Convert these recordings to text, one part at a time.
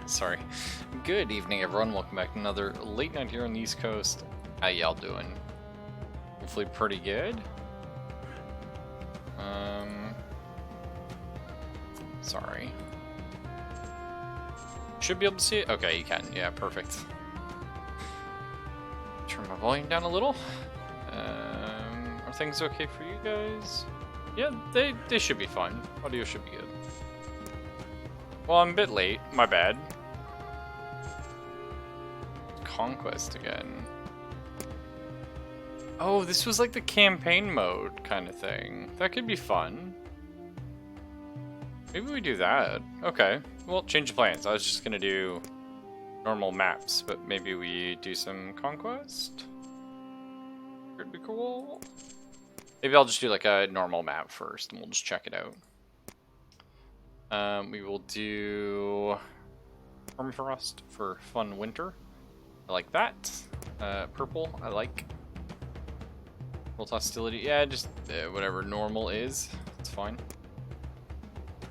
Sorry. Good evening, everyone. Welcome back to another late night here on the East Coast. How y'all doing? Hopefully pretty good. Sorry. Should be able to see it? Okay, you can. Yeah, perfect. Turn my volume down a little. Are things okay for you guys? Yeah, they should be fine. Audio should be good. Well, I'm a bit late. My bad. Conquest again. Oh, this was like the campaign mode kind of thing. That could be fun. Maybe we do that. Okay. Well, change of plans. I was just gonna do normal maps, but maybe we do some conquest? Could be cool. Maybe I'll just do like a normal map first, and we'll just check it out. We will do Permafrost for fun winter. I like that. Purple, I like. World hostility, yeah, just whatever normal is, it's fine.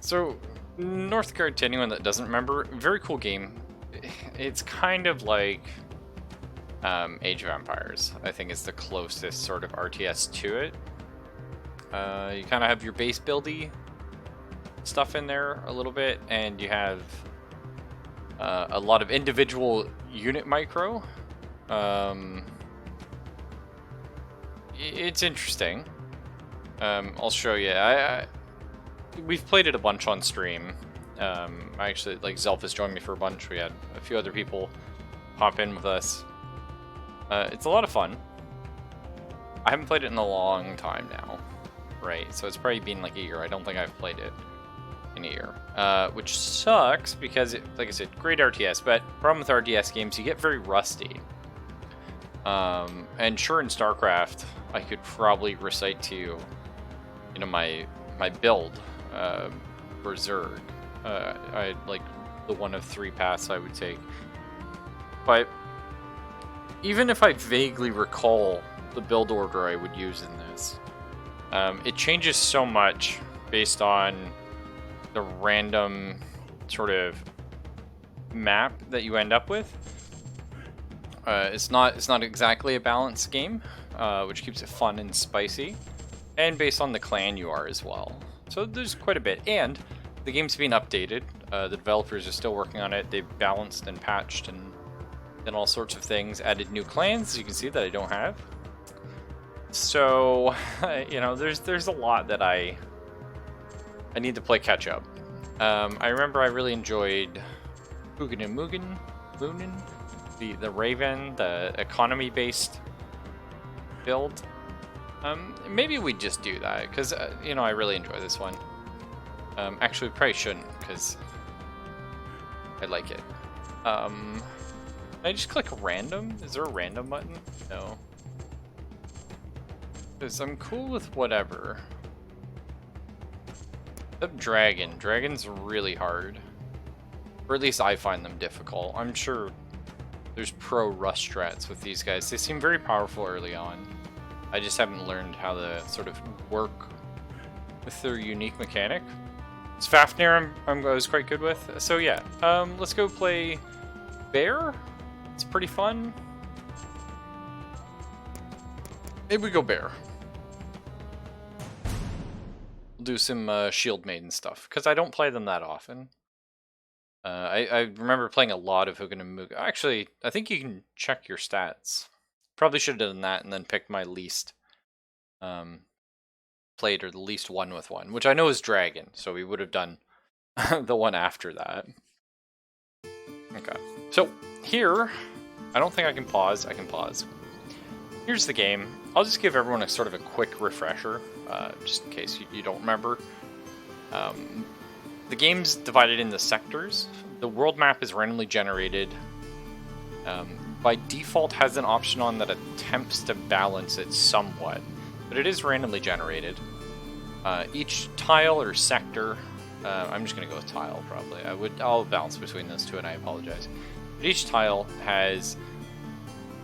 So, Northgard, to anyone that doesn't remember, very cool game. It's kind of like Age of Empires. I think is the closest sort of RTS to it. You kind of have your base buildy stuff in there a little bit, and you have a lot of individual unit micro. It's interesting. I'll show you. We've played it a bunch on stream. I actually, like, Zelf has joined me for a bunch. We had a few other people pop in with us. It's a lot of fun. I haven't played it in a long time now, right? So it's probably been like a year. I don't think I've played it in a year, which sucks because, like I said, great RTS, but problem with RTS games, you get very rusty. And sure, in StarCraft, I could probably recite to you, my build for Zerg. I like the one of 3 paths I would take, but even if I vaguely recall the build order I would use in this, it changes so much based on the random sort of map that you end up with. It's not exactly a balanced game, which keeps it fun and spicy, and based on the clan you are as well. So there's quite a bit, and the game's being updated. The developers are still working on it. They've balanced and patched and done all sorts of things. Added new clans, as you can see, that I don't have. So there's a lot that I need to play catch up. I remember I really enjoyed Hugin and Lunin, the Raven, the economy-based build. Maybe we just do that, because, I really enjoy this one. Actually, we probably shouldn't, because I like it. Can I just click random? Is there a random button? No. Because I'm cool with whatever. Except Dragon. Dragon's really hard. Or at least I find them difficult. I'm sure there's pro rush strats with these guys. They seem very powerful early on. I just haven't learned how to sort of work with their unique mechanic. Fafnir I was quite good with. So yeah, let's go play Bear. It's pretty fun. Maybe we go Bear. We'll do some Shield Maiden stuff, because I don't play them that often. I remember playing a lot of Hugin and Mugen. Actually, I think you can check your stats. Probably should have done that and then picked my least played, or the least one with one, which I know is Dragon, so we would have done the one after that. Okay, so here, I don't think I can pause. I can pause. Here's the game. I'll just give everyone a sort of a quick refresher, just in case you don't remember. The game's divided into sectors. The world map is randomly generated. By default has an option on that attempts to balance it somewhat, but it is randomly generated. Each tile or sector, I'm just going to go with tile probably. I'll balance between those two, and I apologize. But each tile has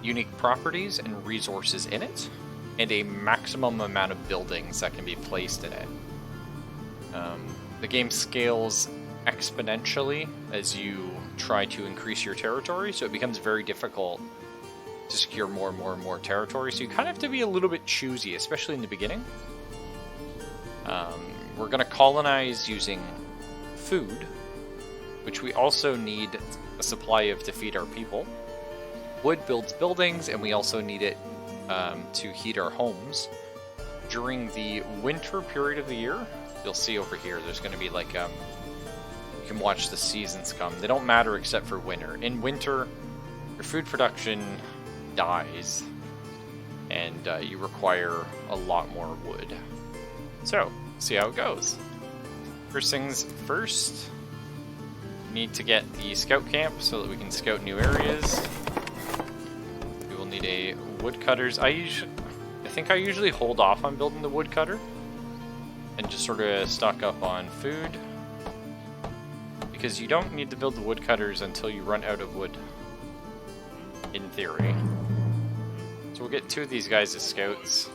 unique properties and resources in it, and a maximum amount of buildings that can be placed in it. The game scales exponentially as you try to increase your territory, so it becomes very difficult to secure more and more and more territory. So you kind of have to be a little bit choosy, especially in the beginning. We're going to colonize using food, which we also need a supply of to feed our people. Wood builds buildings, and we also need it to heat our homes. During the winter period of the year, you'll see over here, there's going to be like, you can watch the seasons come. They don't matter except for winter. In winter, your food production dies, and you require a lot more wood. So, see how it goes. First things first, need to get the scout camp so that we can scout new areas. We will need a woodcutters. I think I usually hold off on building the woodcutter and just sort of stock up on food, because you don't need to build the woodcutters until you run out of wood, in theory. So we'll get 2 of these guys as scouts,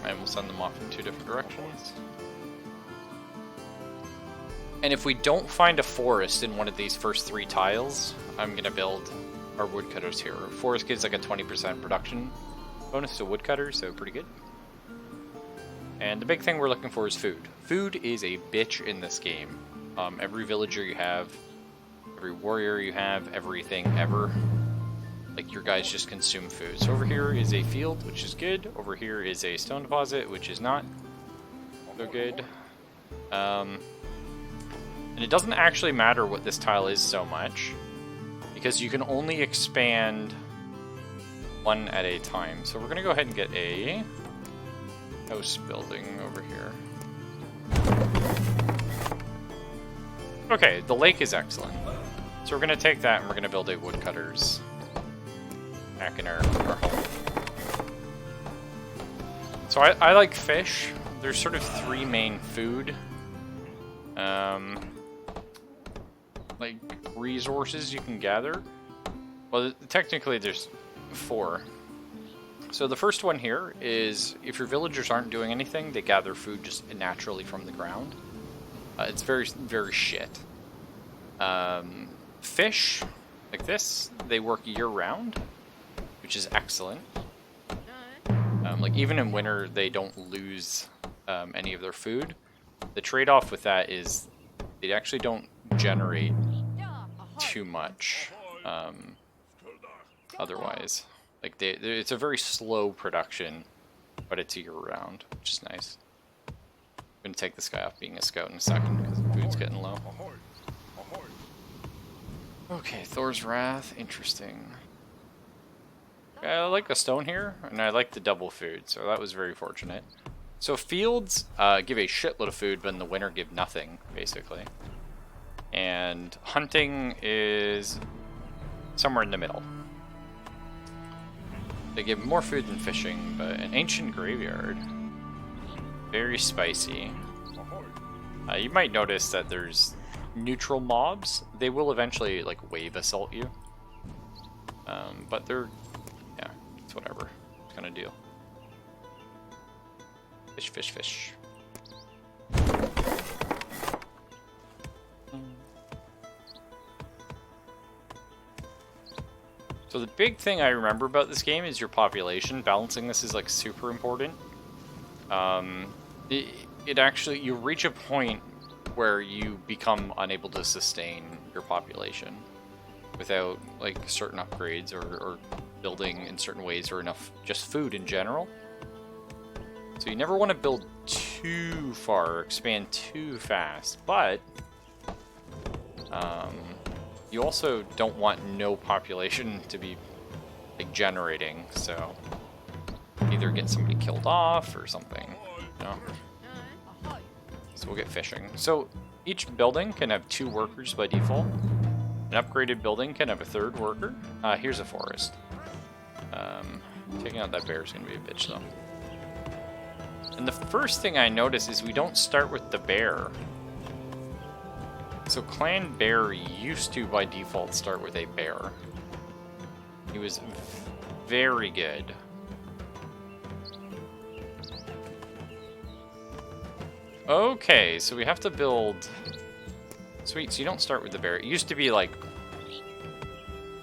and we'll send them off in 2 different directions. And if we don't find a forest in one of these first 3 tiles, I'm going to build our woodcutters here. Forest gives like a 20% production bonus to woodcutters, so pretty good. And the big thing we're looking for is food. Food is a bitch in this game. Every villager you have, every warrior you have, everything ever, like, your guys just consume food. So over here is a field, which is good. Over here is a stone deposit, which is not so good. And it doesn't actually matter what this tile is so much, because you can only expand 1 at a time. So we're going to go ahead and get a house building over here. Okay, the lake is excellent. So we're going to take that and we're going to build a woodcutters back in our home. So I like fish. There's sort of 3 main food like resources you can gather. Well, technically there's 4. So the first one here is, if your villagers aren't doing anything, they gather food just naturally from the ground. It's very, very shit. Fish, like this, they work year-round, which is excellent. Like, even in winter, they don't lose any of their food. The trade-off with that is they actually don't generate too much otherwise. Like, it's a very slow production, but it's year-round, which is nice. I'm going to take this guy off being a scout in a second, because the food's getting low. Okay, Thor's Wrath, interesting. I like the stone here, and I like the double food, so that was very fortunate. So fields give a shitload of food, but in the winter give nothing, basically. And hunting is somewhere in the middle. They give more food than fishing, but an ancient graveyard. Very spicy. You might notice that there's neutral mobs. They will eventually, like, wave assault you. But they're... yeah, it's whatever kind of deal. Fish, fish, fish. So the big thing I remember about this game is your population. Balancing this is, like, super important. It actually, you reach a point where you become unable to sustain your population without, like, certain upgrades or building in certain ways, or enough just food in general. So you never want to build too far or expand too fast, but you also don't want no population to be, like, generating, so either get somebody killed off or something, you know? So we'll get fishing. So each building can have 2 workers by default. An upgraded building can have a 3rd worker. Here's a forest. Taking out that bear is going to be a bitch, though. And the first thing I notice is we don't start with the bear. So Clan Bear used to, by default, start with a bear. He was very good. Okay, so we have to build... Sweet, so you don't start with the bear. It used to be like...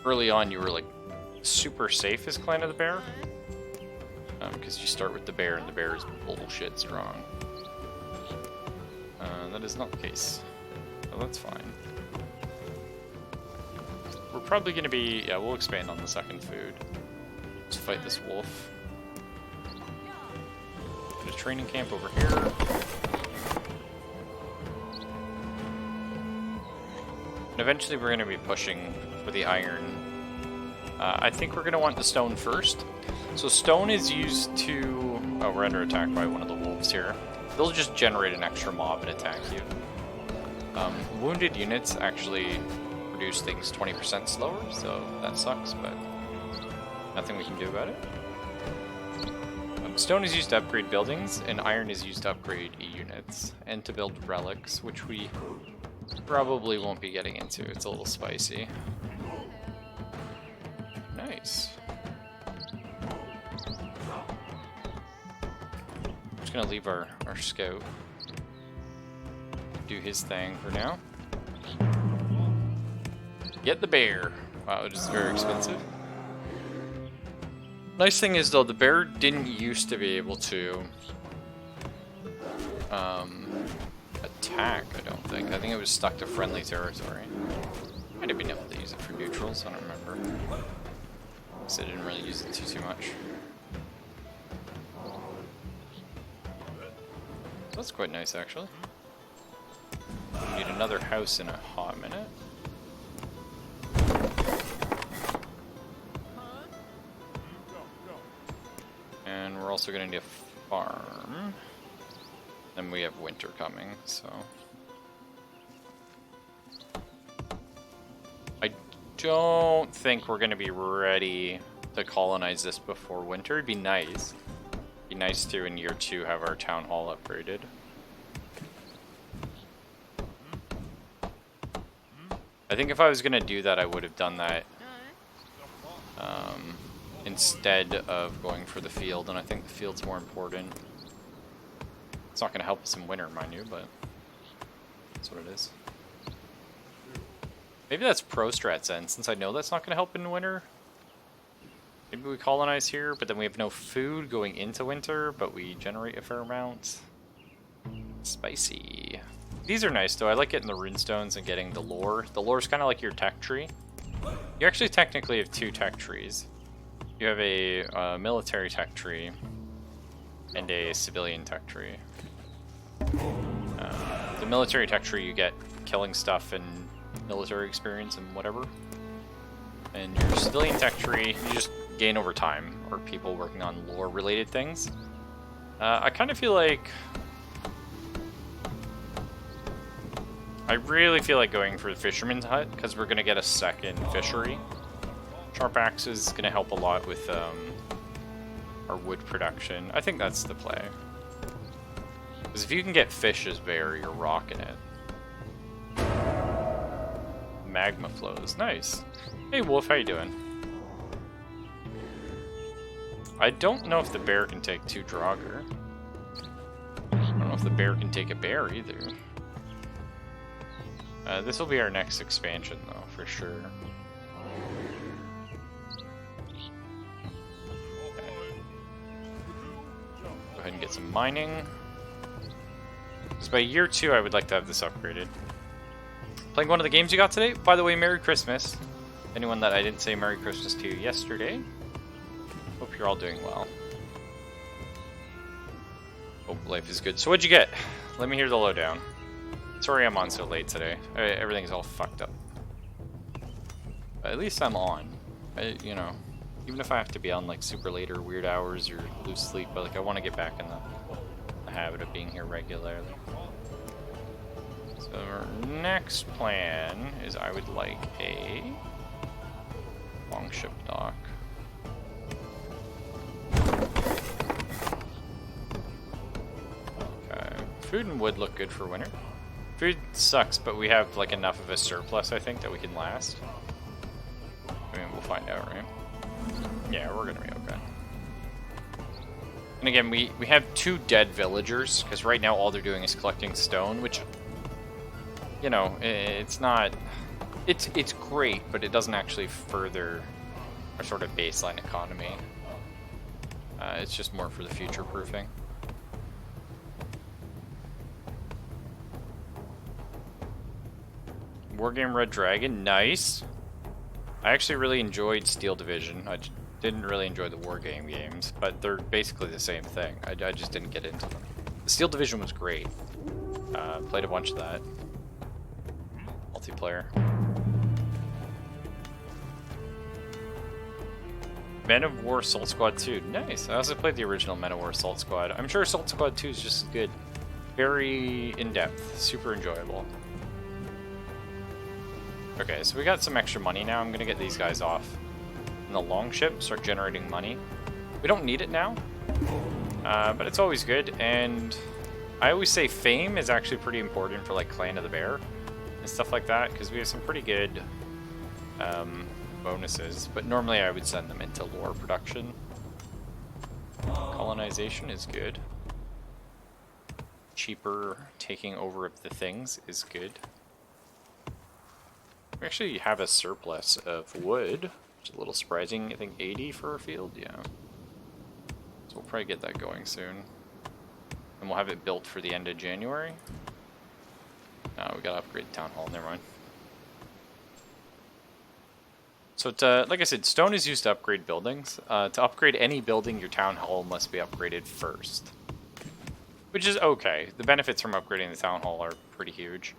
Early on, you were like super safe as Clan of the Bear. Because you start with the bear, and the bear is bullshit strong. That is not the case. So that's fine. We're probably going to be... Yeah, we'll expand on the second food. Let's fight this wolf. Put a training camp over here. And eventually we're going to be pushing for the iron. I think we're going to want the stone first. So stone is used to... Oh, we're under attack by one of the wolves here. They'll just generate an extra mob and attack you. Wounded units actually produce things 20% slower, so that sucks, but nothing we can do about it. Stone is used to upgrade buildings, and iron is used to upgrade units, and to build relics, which we probably won't be getting into. It's a little spicy. Nice. Just gonna leave our scout do his thing for now. Get the bear. Wow, it is very expensive. Nice thing is though, the bear didn't used to be able to attack, I don't think. I think it was stuck to friendly territory. Might have been able to use it for neutrals, I don't remember. So I didn't really use it too much. That's quite nice actually. We need another house in a hot minute. And we're also going to need a farm. And we have winter coming, so... I don't think we're going to be ready to colonize this before winter. It'd be nice. It'd be nice to, in year 2, have our town hall upgraded. I think if I was going to do that, I would have done that instead of going for the field, and I think the field's more important. It's not going to help us in winter, mind you, but that's what it is. Maybe that's pro strat then, since I know that's not going to help in winter. Maybe we colonize here, but then we have no food going into winter, but we generate a fair amount. Spicy. These are nice though. I like getting the runestones and getting the lore. The lore is kind of like your tech tree. You actually technically have 2 tech trees. You have a military tech tree and a civilian tech tree. The military tech tree you get killing stuff and military experience and whatever. And your civilian tech tree you just gain over time, or people working on lore related things. I kind of feel like... I really feel like going for the fisherman's hut, because we're going to get a second fishery. Sharp axe is going to help a lot with our wood production. I think that's the play. Because if you can get fish as bear, you're rocking it. Magma flows, nice. Hey Wolf, how you doing? I don't know if the bear can take 2 Draugr. I don't know if the bear can take a bear either. This will be our next expansion though, for sure. Okay. Go ahead and get some mining. Because by year 2 I would like to have this upgraded. Playing one of the games you got today? By the way, Merry Christmas. Anyone that I didn't say Merry Christmas to yesterday. Hope you're all doing well. Hope life is good. So what'd you get? Let me hear the lowdown. Sorry I'm on so late today. Everything's all fucked up. But at least I'm on. You know, even if I have to be on like super late or weird hours or lose sleep, but like I want to get back in the habit of being here regularly. So our next plan is I would like a longship dock. Okay, food and wood look good for winter. Food sucks, but we have like enough of a surplus, I think, that we can last. I mean, we'll find out, right? Yeah, we're gonna be okay. And again, we have 2 dead villagers, because right now all they're doing is collecting stone, which, you know, it's not... It's great, but it doesn't actually further our sort of baseline economy. It's just more for the future proofing. Wargame Red Dragon, nice. I actually really enjoyed Steel Division. I didn't really enjoy the Wargame games, but they're basically the same thing. I just didn't get into them. The Steel Division was great. Played a bunch of that. Multiplayer. Men of War Assault Squad 2. Nice. I also played the original Men of War Assault Squad. I'm sure Assault Squad 2 is just as good. Very in-depth. Super enjoyable. Okay, so we got some extra money now. I'm going to get these guys off in the longship, start generating money. We don't need it now, but it's always good. And I always say fame is actually pretty important for like Clan of the Bear and stuff like that, because we have some pretty good bonuses, but normally I would send them into lore production. Colonization is good. Cheaper taking over of the things is good. We actually have a surplus of wood, which is a little surprising. I think 80 for our field, yeah. So we'll probably get that going soon. And we'll have it built for the end of January. No, we gotta upgrade the town hall, never mind. So, like I said, stone is used to upgrade buildings. To upgrade any building, your town hall must be upgraded first. Which is okay. The benefits from upgrading the town hall are pretty huge.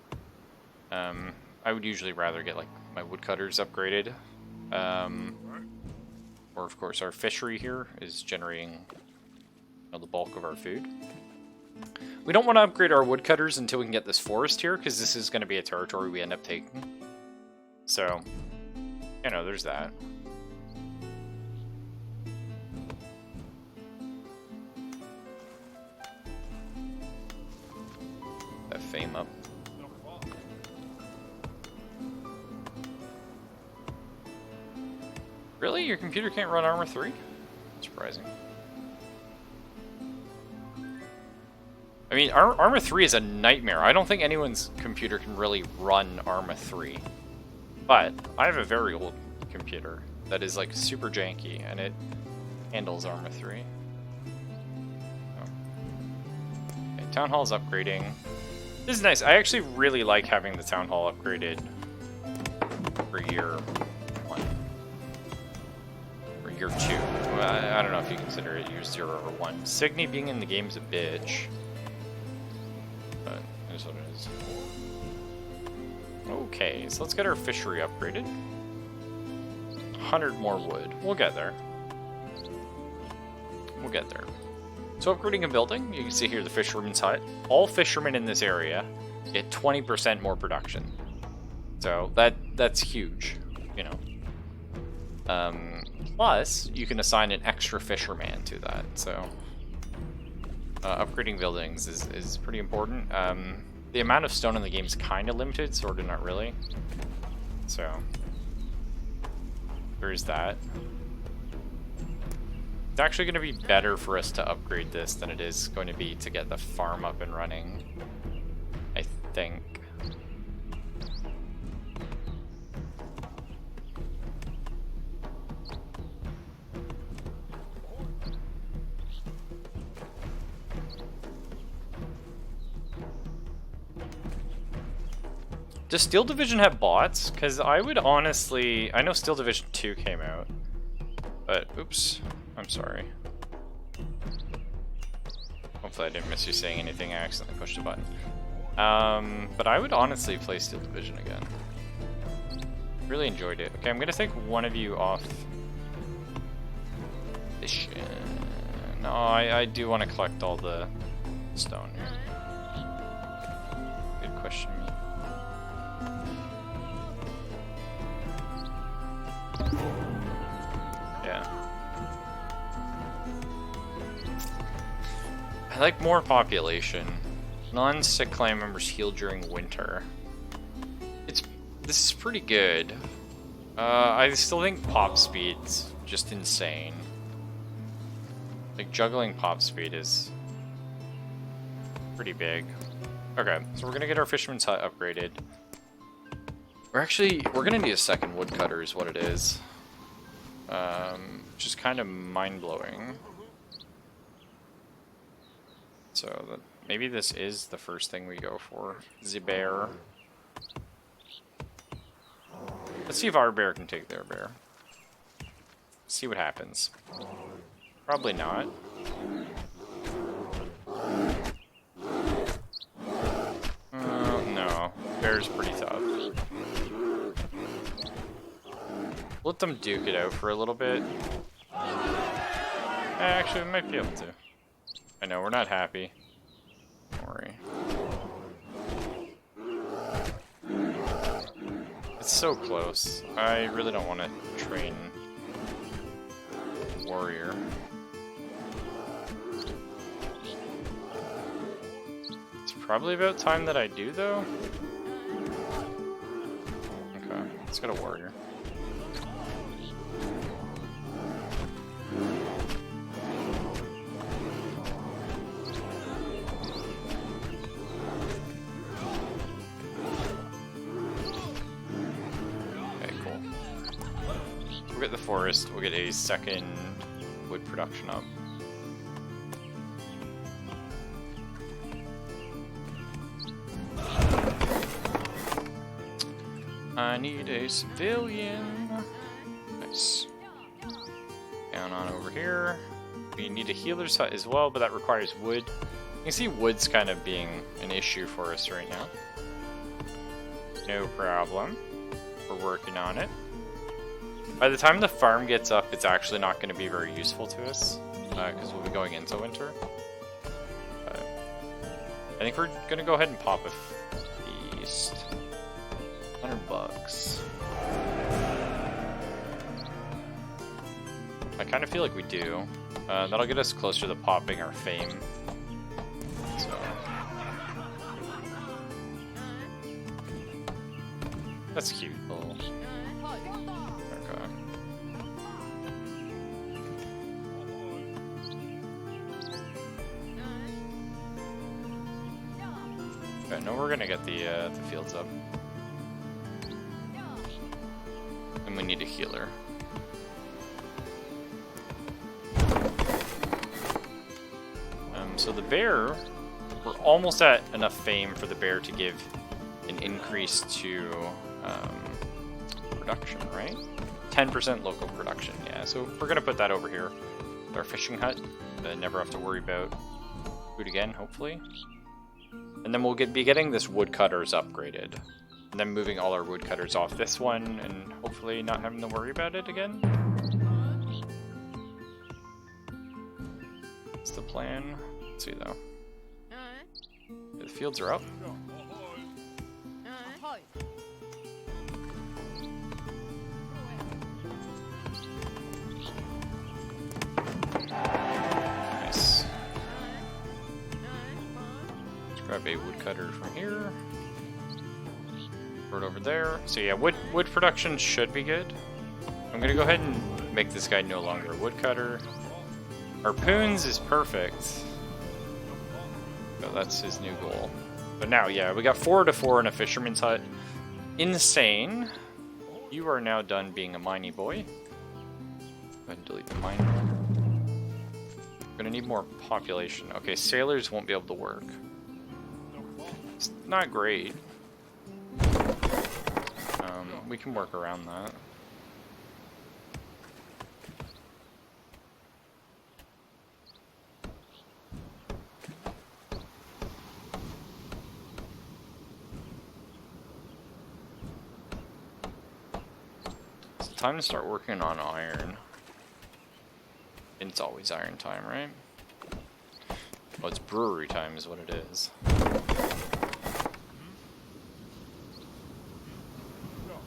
I would usually rather get like my woodcutters upgraded. Or of course our fishery here is generating, you know, the bulk of our food. We don't want to upgrade our woodcutters until we can get this forest here, because this is going to be a territory we end up taking. So, you know, there's that. That fame up. Really? Your computer can't run Armor 3? Surprising. I mean, Armor 3 is a nightmare. I don't think anyone's computer can really run Armor 3. But I have a very old computer that is like super janky, and it handles Armor 3. Oh. Okay, Town Hall is upgrading. This is nice. I actually really like having the Town Hall upgraded for year 1. Or year 2. Well, I don't know if you consider it year 0 or 1. Signy being in the game's a bitch. But it is what it is. Okay, so let's get our fishery upgraded. 100 more wood. We'll get there. We'll get there. So upgrading a building, you can see here the fisherman's hut. All fishermen in this area get 20% more production. So that's huge, you know. Plus, you can assign an extra fisherman to that. So upgrading buildings is pretty important. The amount of stone in the game is kind of limited, sort of not really. So there's that. It's actually going to be better for us to upgrade this than it is going to be to get the farm up and running, I think. Does Steel Division have bots? Because I would honestly... I know Steel Division 2 came out. But, oops. I'm sorry. Hopefully I didn't miss you saying anything. I accidentally pushed a button. But I would honestly play Steel Division again. Really enjoyed it. Okay, I'm going to take one of you off. No, I do want to collect all the stone here. Good question. Yeah. I like more population. Non-sick clan members heal during winter. This is pretty good. I still think pop speed's just insane. Like, juggling pop speed is pretty big. Okay, so we're gonna get our fisherman's hut upgraded. We're gonna need a second woodcutter is what it is. Which is kind of mind-blowing. So maybe this is the first thing we go for. The bear. Let's see if our bear can take their bear. See what happens. Probably not. No. Bear's pretty tough. Let them duke it out for a little bit. Actually, we might be able to. I know, we're not happy. Don't worry. It's so close. I really don't want to train warrior. It's probably about time that I do, though. Okay, let's get a warrior. We'll get the forest, we'll get a second wood production up. I need a civilian. Nice. Down on over here. We need a healer's hut as well, but that requires wood. You can see wood's kind of being an issue for us right now. No problem. We're working on it. By the time the farm gets up, it's actually not going to be very useful to us, because we'll be going into winter. I think we're going to go ahead and pop a feast. $100. I kind of feel like we do. That'll get us closer to popping our fame. So. That's cute. Little. Okay, no, we're gonna get the fields up. And we need a healer. So the bear, we're almost at enough fame for the bear to give an increase to production, right? 10% local production, yeah. So we're gonna put that over here with our fishing hut. Never have to worry about food again, hopefully. And then we'll be getting this woodcutters upgraded. And then moving all our woodcutters off this one and hopefully not having to worry about it again. That's the plan. Let's see though. The fields are up. Nice. Let's grab a woodcutter from here. Throw it over there. So yeah, wood production should be good. I'm gonna go ahead and make this guy no longer a woodcutter. Harpoons is perfect. So that's his new goal. But now, yeah, we got 4 to 4 in a fisherman's hut. Insane. You are now done being a miney boy. Go ahead and delete the mine. We're gonna need more population. Okay, sailors won't be able to work. It's not great. We can work around that. It's time to start working on iron. And it's always iron time, right? Well, it's brewery time is what it is.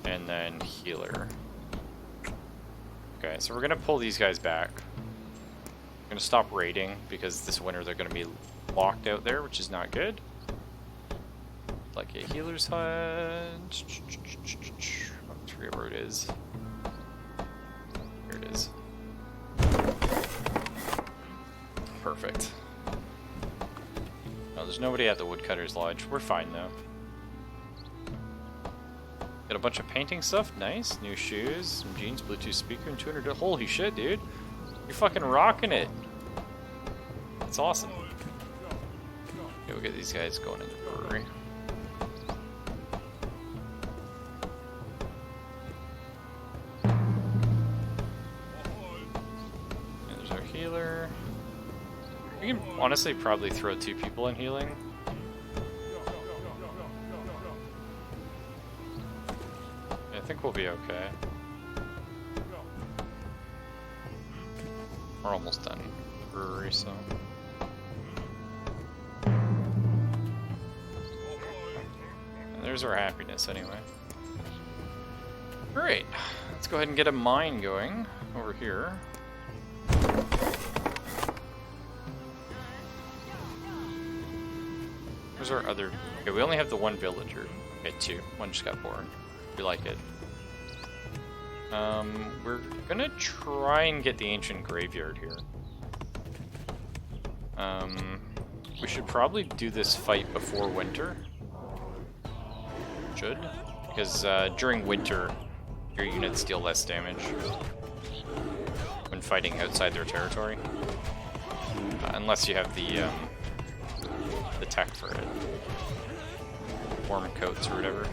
And then healer. Okay, so we're gonna pull these guys back. I'm gonna stop raiding because this winter they're gonna be locked out there, which is not good. Like a healer's hut. I forget where it is. Here it is. Perfect. No, there's nobody at the Woodcutter's Lodge. We're fine though. Got a bunch of painting stuff. Nice. New shoes, some jeans, Bluetooth speaker, and 200. Holy shit, dude. You're fucking rocking it. That's awesome. Okay, we'll get these guys going in the brewery. And there's our healer. We can honestly probably throw 2 people in healing. I think we'll be okay. We're almost done with the brewery, so. And there's our happiness anyway. Alright, let's go ahead and get a mine going over here. Where's our other? Okay, we only have the 1 villager. Okay, 2. 1 just got born. We like it. We're gonna try and get the ancient graveyard here. We should probably do this fight before winter. Should. Because during winter, your units deal less damage when fighting outside their territory. Unless you have the tech for it. Warm coats or whatever.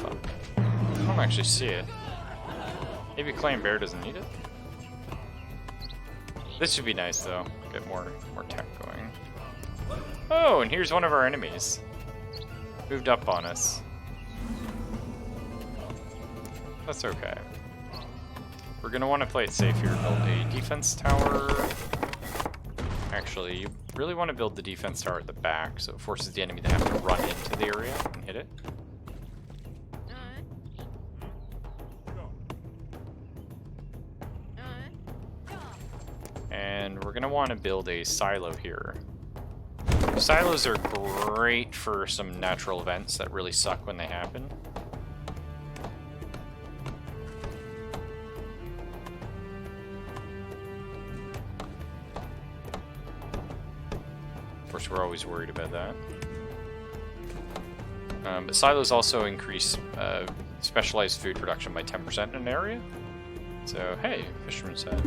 Fuck. I don't actually see it. Maybe Clan Bear doesn't need it. This should be nice though. Get more tech going. Oh, and here's one of our enemies. Moved up on us. That's okay. We're gonna want to play it safe here. Build a defense tower. Actually, you really want to build the defense tower at the back, so it forces the enemy to have to run into the area and hit it. And we're going to want to build a silo here. Silos are great for some natural events that really suck when they happen. Of course, we're always worried about that. But silos also increase specialized food production by 10% in an area. So, hey, Fisherman's Head.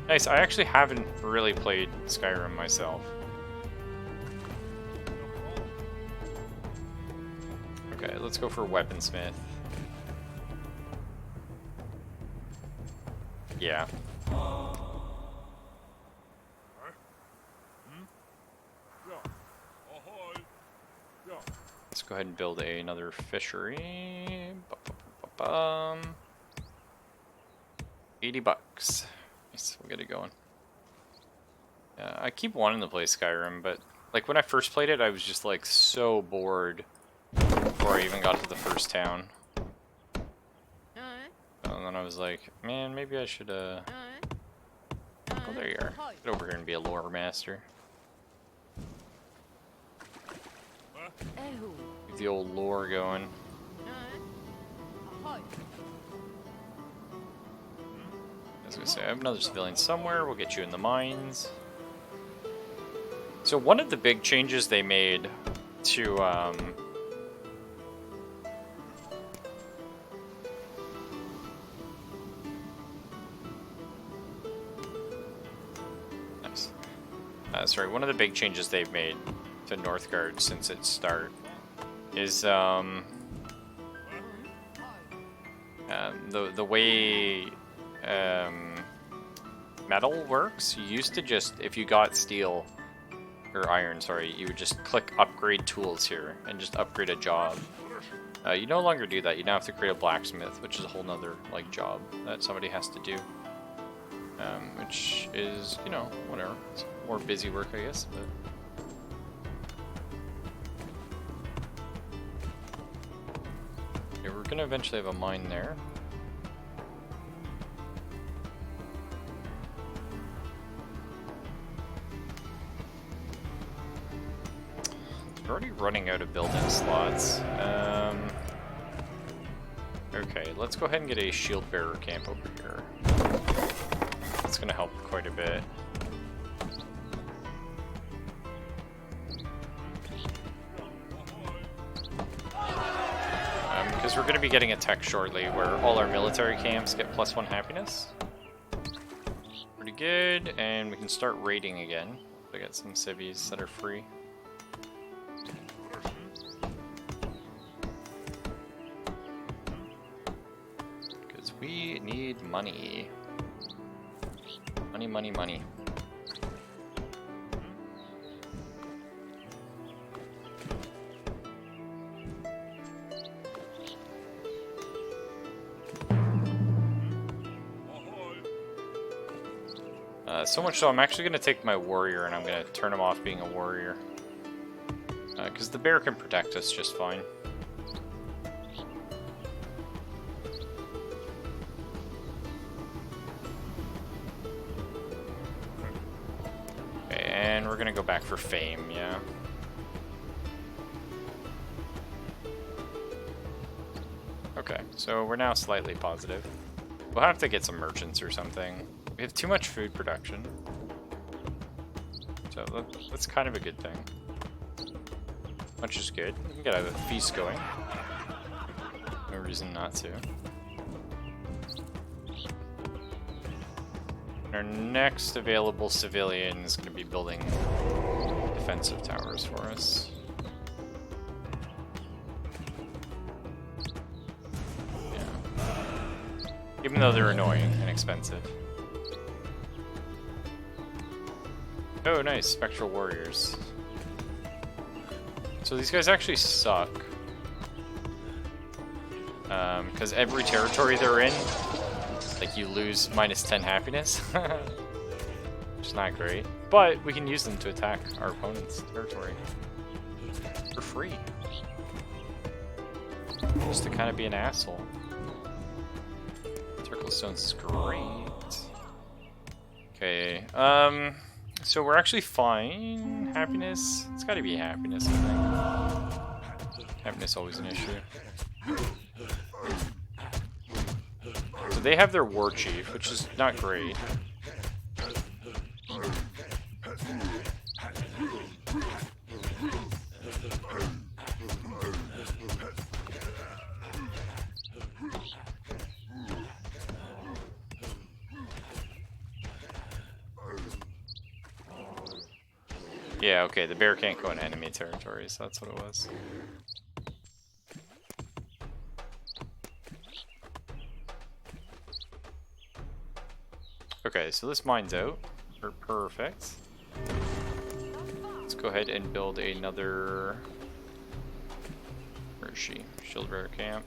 Nice, I actually haven't really played Skyrim myself. Okay, let's go for Weaponsmith. Yeah. Let's go ahead and build another fishery. 80 bucks. Nice, we'll get it going. I keep wanting to play Skyrim, but like when I first played it, I was just like so bored before I even got to the first town. And then I was like, man, maybe I should oh, there you are. Get over here and be a lore master. Keep the old lore going. I was gonna say, I have another civilian somewhere. We'll get you in the mines. So one of the big changes they made to nice. Sorry, one of the big changes they've made to Northgard since its start is the way metal works. You used to just, if you got steel or iron, sorry, you would just click upgrade tools here and just upgrade a job. You no longer do that. You now have to create a blacksmith, which is a whole nother like job that somebody has to do, which is, you know, whatever. It's more busy work, I guess. But okay, we're gonna eventually have a mine there. We're already running out of building slots. Okay, let's go ahead and get a shield bearer camp over here. That's gonna help quite a bit. Because we're gonna be getting a tech shortly where all our military camps get +1 happiness. Pretty good, and we can start raiding again. I got some civvies that are free. Because we need money. Money, money, money. So much so, I'm actually going to take my warrior and I'm going to turn him off being a warrior. Because the bear can protect us just fine. Okay, and we're going to go back for fame, yeah. Okay, so we're now slightly positive. We'll have to get some merchants or something. We have too much food production. So that's kind of a good thing. Much is good. We can get a feast going. No reason not to. Our next available civilian is going to be building defensive towers for us. Yeah. Even though they're annoying and expensive. Oh, nice. Spectral warriors. So these guys actually suck. Because every territory they're in, like, you lose -10 happiness. Which is not great. But we can use them to attack our opponent's territory. For free. Just to kind of be an asshole. Circle stones is great. Okay, so we're actually fine. Happiness? It's gotta be happiness, I think. Happiness always an issue. So they have their war chief, which is not great. Yeah, okay, the bear can't go in enemy territory, so that's what it was. Okay, so this mine's out. Perfect. Let's go ahead and build another... Where is she? Shield bearer camp.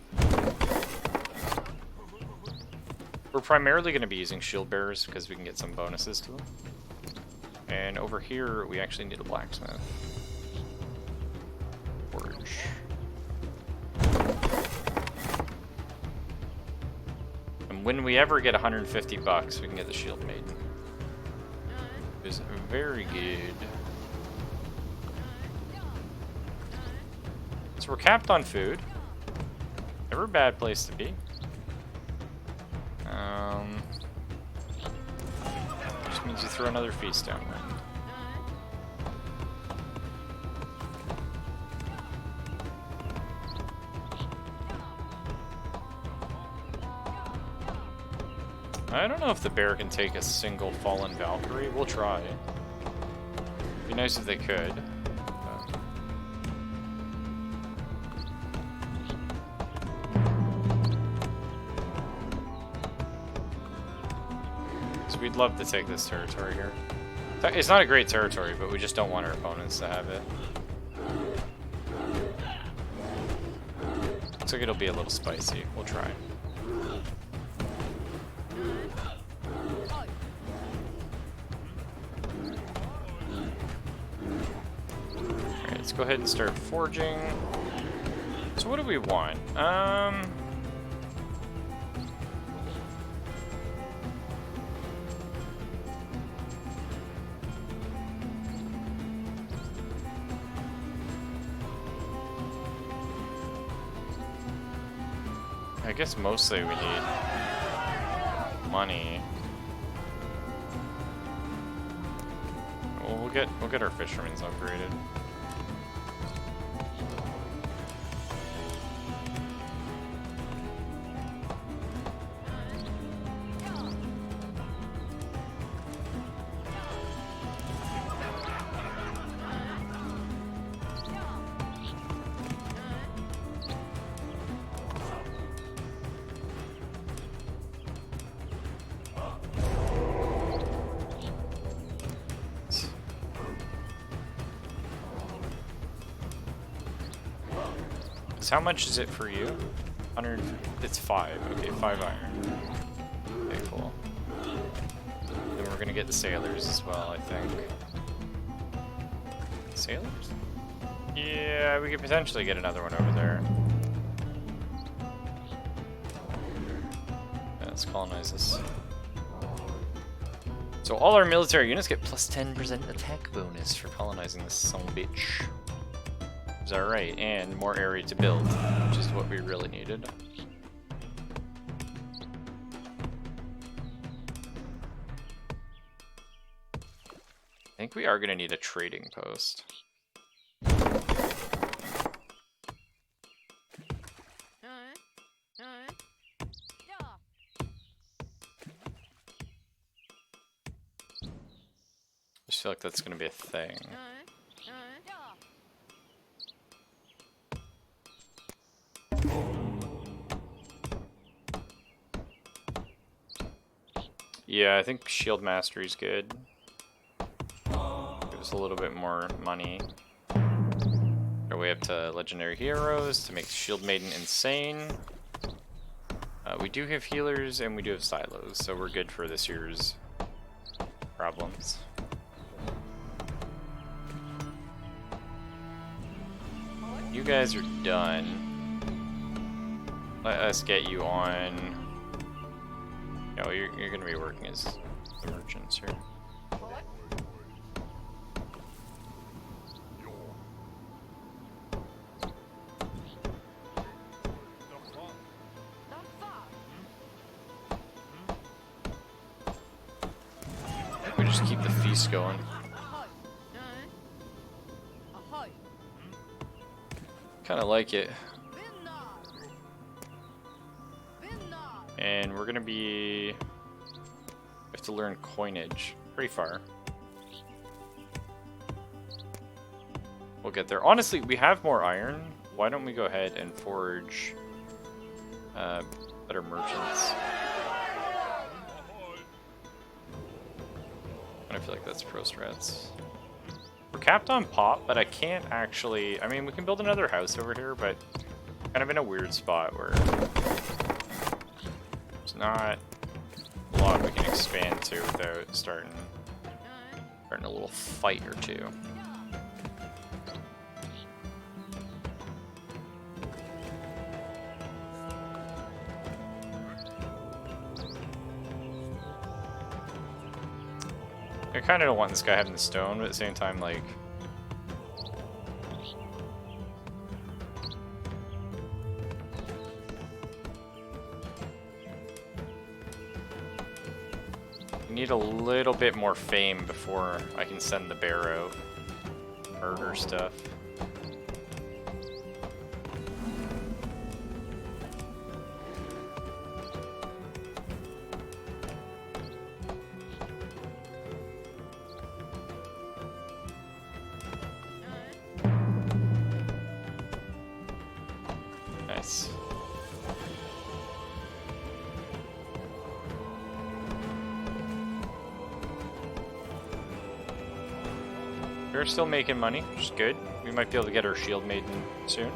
We're primarily going to be using shield bearers because we can get some bonuses to them. And over here, we actually need a blacksmith. Forge. And when we ever get 150 bucks, we can get the shield maiden. It is very good. So we're capped on food. Never a bad place to be. Just means you throw another feast downwind. I don't know if the bear can take a single fallen Valkyrie. We'll try. It'd be nice if they could. So we'd love to take this territory here. It's not a great territory, but we just don't want our opponents to have it. Looks like it'll be a little spicy. We'll try. Alright, let's go ahead and start forging. So what do we want? I guess mostly we need money. Well, we'll get our fishermen's upgraded. So how much is it for you? 100. It's 5. Okay, 5 iron. Okay, cool. Then we're gonna get the sailors as well, I think. Sailors? Yeah, we could potentially get another one over there. Yeah, let's colonize this. So all our military units get plus 10% attack bonus for colonizing this son of a bitch. Is that right? And more area to build, which is what we really needed. I think we are going to need a trading post. I just feel like that's going to be a thing. Yeah, I think Shield Mastery is good. Give us a little bit more money. Our way up to Legendary Heroes to make Shield Maiden insane. We do have healers and we do have silos, so we're good for this year's problems. You guys are done. Let us get you on. No, you're going to be working as the merchants here. We just keep the feast going. Kind of like it. And we're gonna be... We have to learn coinage. Pretty far. We'll get there. Honestly, we have more iron. Why don't we go ahead and forge better merchants? I feel like that's pro strats. We're capped on pop, but I can't actually... I mean, we can build another house over here, but kind of in a weird spot where... Not a lot we can expand to without starting a little fight or two. I kind of don't want this guy having the stone, but at the same time, like... Need a little bit more fame before I can send the barrow murder stuff. Nice. We're still making money, which is good. We might be able to get our Shield Maiden soon.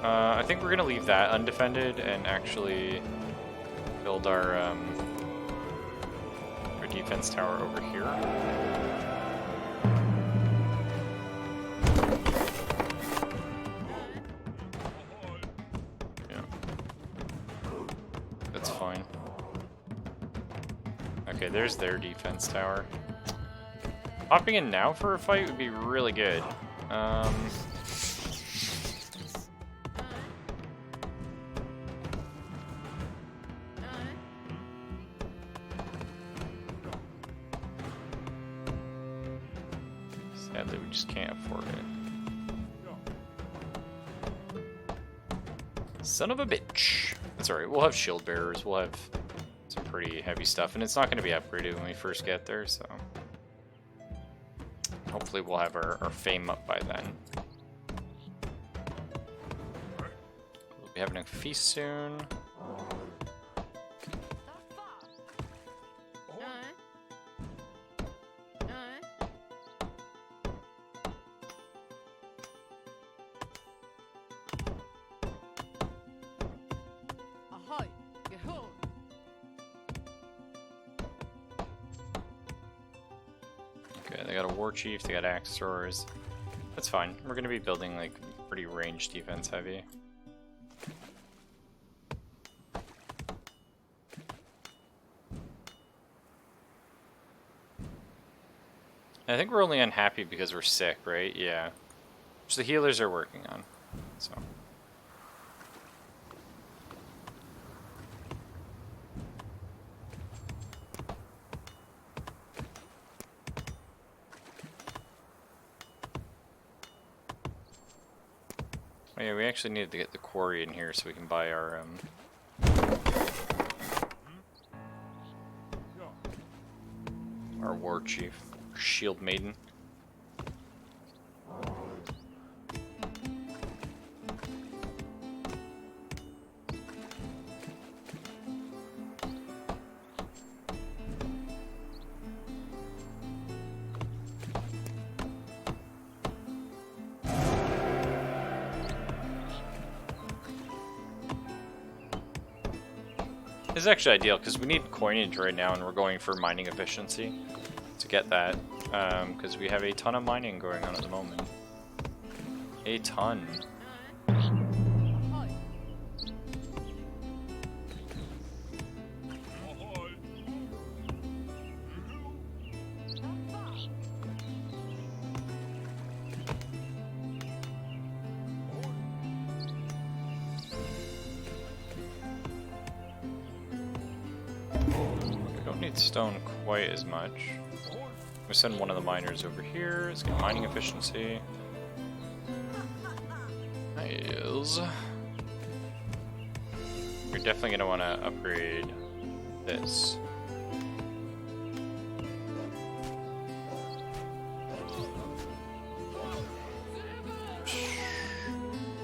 I think we're gonna leave that undefended and actually build our defense tower over here. Yeah, that's fine. Okay, there's their defense tower. Hopping in now for a fight would be really good. Sadly, we just can't afford it. Son of a bitch. That's alright, we'll have shield bearers, we'll have some pretty heavy stuff, and it's not going to be upgraded when we first get there, so... Hopefully we'll have our fame up by then. We'll be having a feast soon. Okay, they got a war chief, they got axe throwers. That's fine. We're gonna be building like pretty range defense heavy. I think we're only unhappy because we're sick, right? Yeah. Which the healers are working on. So. Oh yeah, we actually needed to get the quarry in here so we can buy our war chief, shield maiden. This is actually ideal because we need coinage right now and we're going for mining efficiency to get that because we have a ton of mining going on at the moment. A ton. Stone quite as much. We send one of the miners over here. Let's get mining efficiency. Nice. You're definitely gonna want to upgrade this.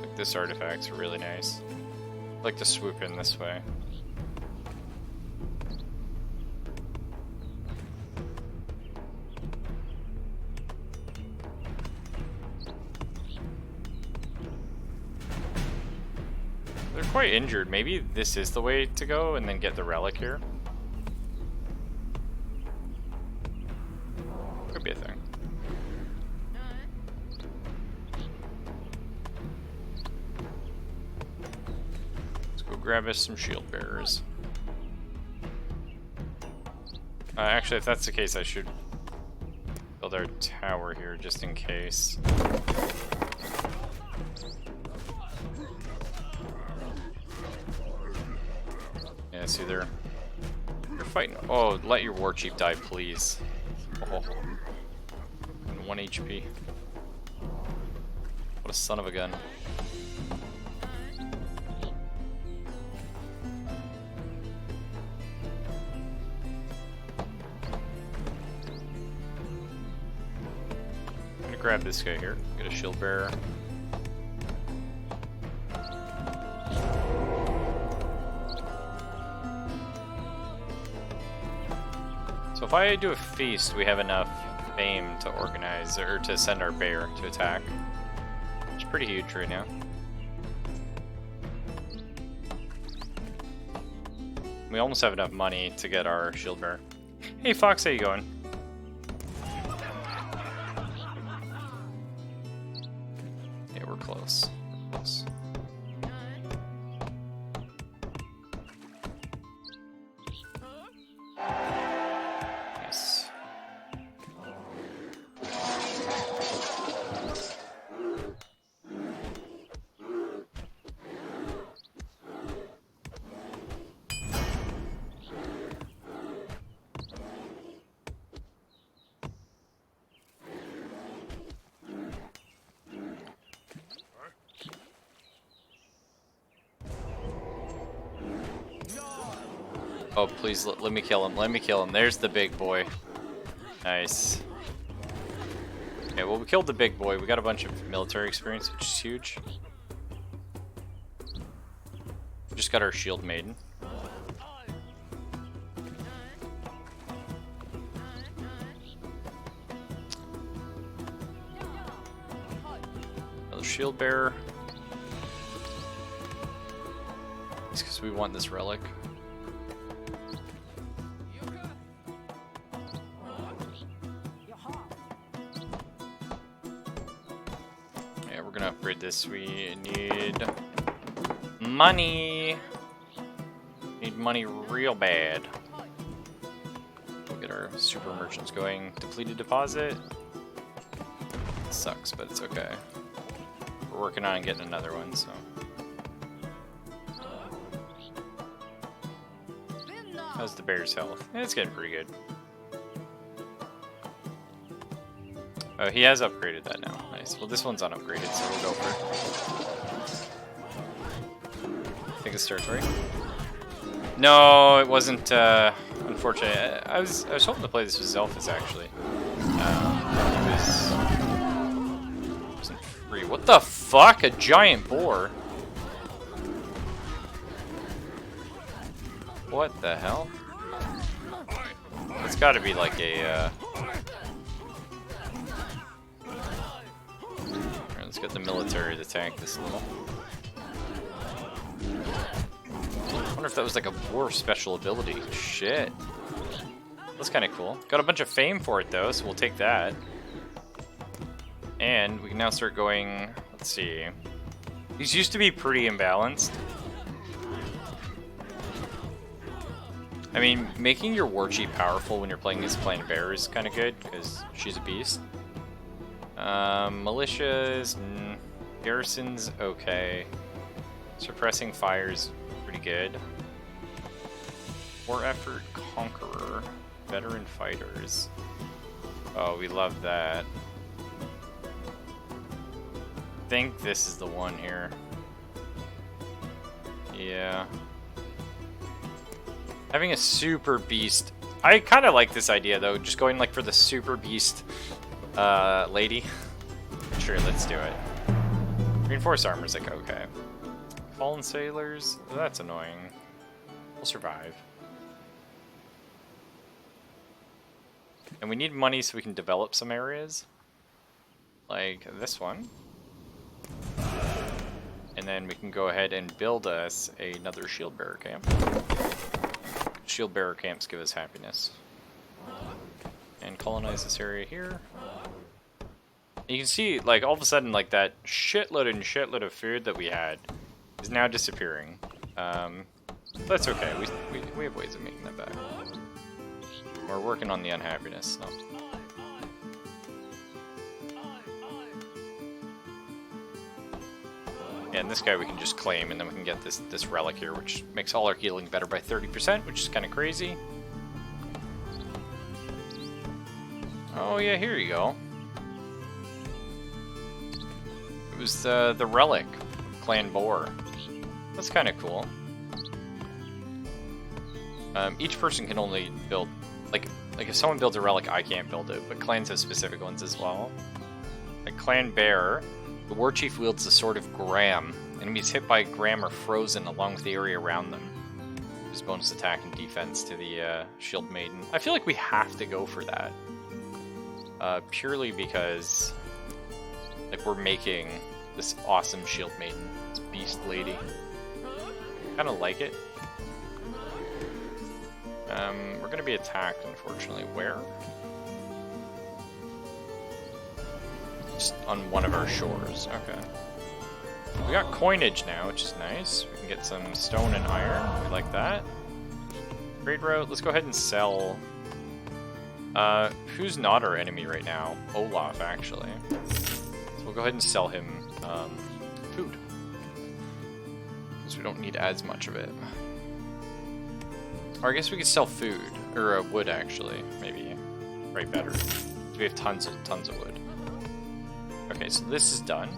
Like this artifact's really nice. I like to swoop in this way. Quite injured. Maybe this is the way to go and then get the relic here. Could be a thing. Let's go grab us some shield bearers. Actually, if that's the case, I should build our tower here just in case. See, they're fighting. Oh, let your war chief die, please. Oh. 1 HP. What a son of a gun. I'm gonna grab this guy here. Get a shield bearer. So if I do a feast, we have enough fame to organize, or to send our bear to attack. It's pretty huge right now. We almost have enough money to get our shield bearer. Hey Fox, how you going? Yeah, we're close. We're close. Oh, please let me kill him. Let me kill him. There's the big boy. Nice. Okay, well, we killed the big boy. We got a bunch of military experience, which is huge. We just got our shield maiden. Another shield bearer. It's because we want this relic. Yeah, we're gonna upgrade this. We need money. Need money real bad. We'll get our super merchants going. Depleted deposit. Sucks, but it's okay. We're working on getting another one, so. How's the bear's health? It's getting pretty good. Oh, he has upgraded that now. Nice. Well, this one's unupgraded, so we'll go for it. Take his territory. No, it wasn't. Unfortunate. I was hoping to play this with Zelphus actually. It wasn't free. What the fuck? A giant boar. What the hell? It's got to be like a. Right, let's get the military to tank this little. I wonder if that was like a war special ability. Shit. That's kind of cool. Got a bunch of fame for it though, so we'll take that. And we can now start going. Let's see. These used to be pretty imbalanced. I mean, making your war chief powerful when you're playing as Clan Bear is kind of good, because she's a beast. Militias, garrisons, okay. Suppressing fires, pretty good. War effort, conqueror, veteran fighters. Oh, we love that. I think this is the one here. Yeah. Having a super beast. I kind of like this idea though, just going like for the super beast lady. Sure, let's do it. Reinforced armor's like okay. Fallen sailors, that's annoying. We'll survive. And we need money so we can develop some areas. Like this one. And then we can go ahead and build us another shield bearer camp. Shield bearer camps give us happiness. And colonize this area here. You can see, like, all of a sudden, like, that shitload and shitload of food that we had is now disappearing. That's okay. We have ways of making that back. We're working on the unhappiness, so. Yeah, and this guy we can just claim, and then we can get this relic here, which makes all our healing better by 30%, which is kind of crazy. Oh yeah, here you go. It was the relic, Clan Boar. That's kind of cool. Each person can only build, like if someone builds a relic, I can't build it, but clans have specific ones as well. Like Clan Bear. The war chief wields the sword of Graham. Enemies hit by Graham are frozen along with the area around them. There's bonus attack and defense to the shield maiden. I feel like we have to go for that. Purely because like we're making this awesome shield maiden. This beast lady. Kinda like it. We're gonna be attacked, unfortunately. Where? Just on one of our shores. Okay. We got coinage now, which is nice. We can get some stone and iron. We like that. Trade route. Let's go ahead and sell. Who's not our enemy right now? Olaf, actually. So we'll go ahead and sell him food. Because we don't need as much of it. Or I guess we could sell food. Or wood, actually. Maybe. Right, better. We have tons of wood. Okay, so this is done.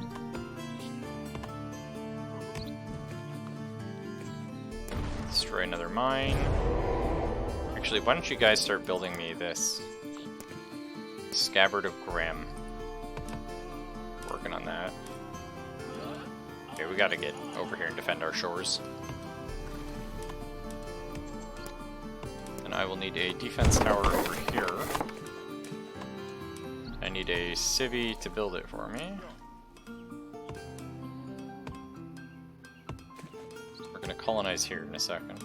Destroy another mine. Actually, why don't you guys start building me this Scabbard of Graham? Working on that. Okay, we gotta get over here and defend our shores. And I will need a defense tower over here. I need a civvy to build it for me. We're gonna colonize here in a second.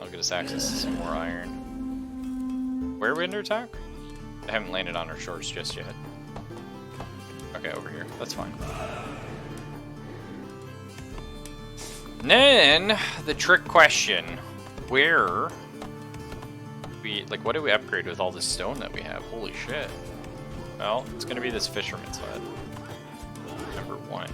I'll get us access to some more iron. Where are we under attack? I haven't landed on our shores just yet. Okay, over here. That's fine. And then, the trick question. Where... what do we upgrade with all this stone that we have? Holy shit. Well, it's gonna be this fisherman's hut. Number 1.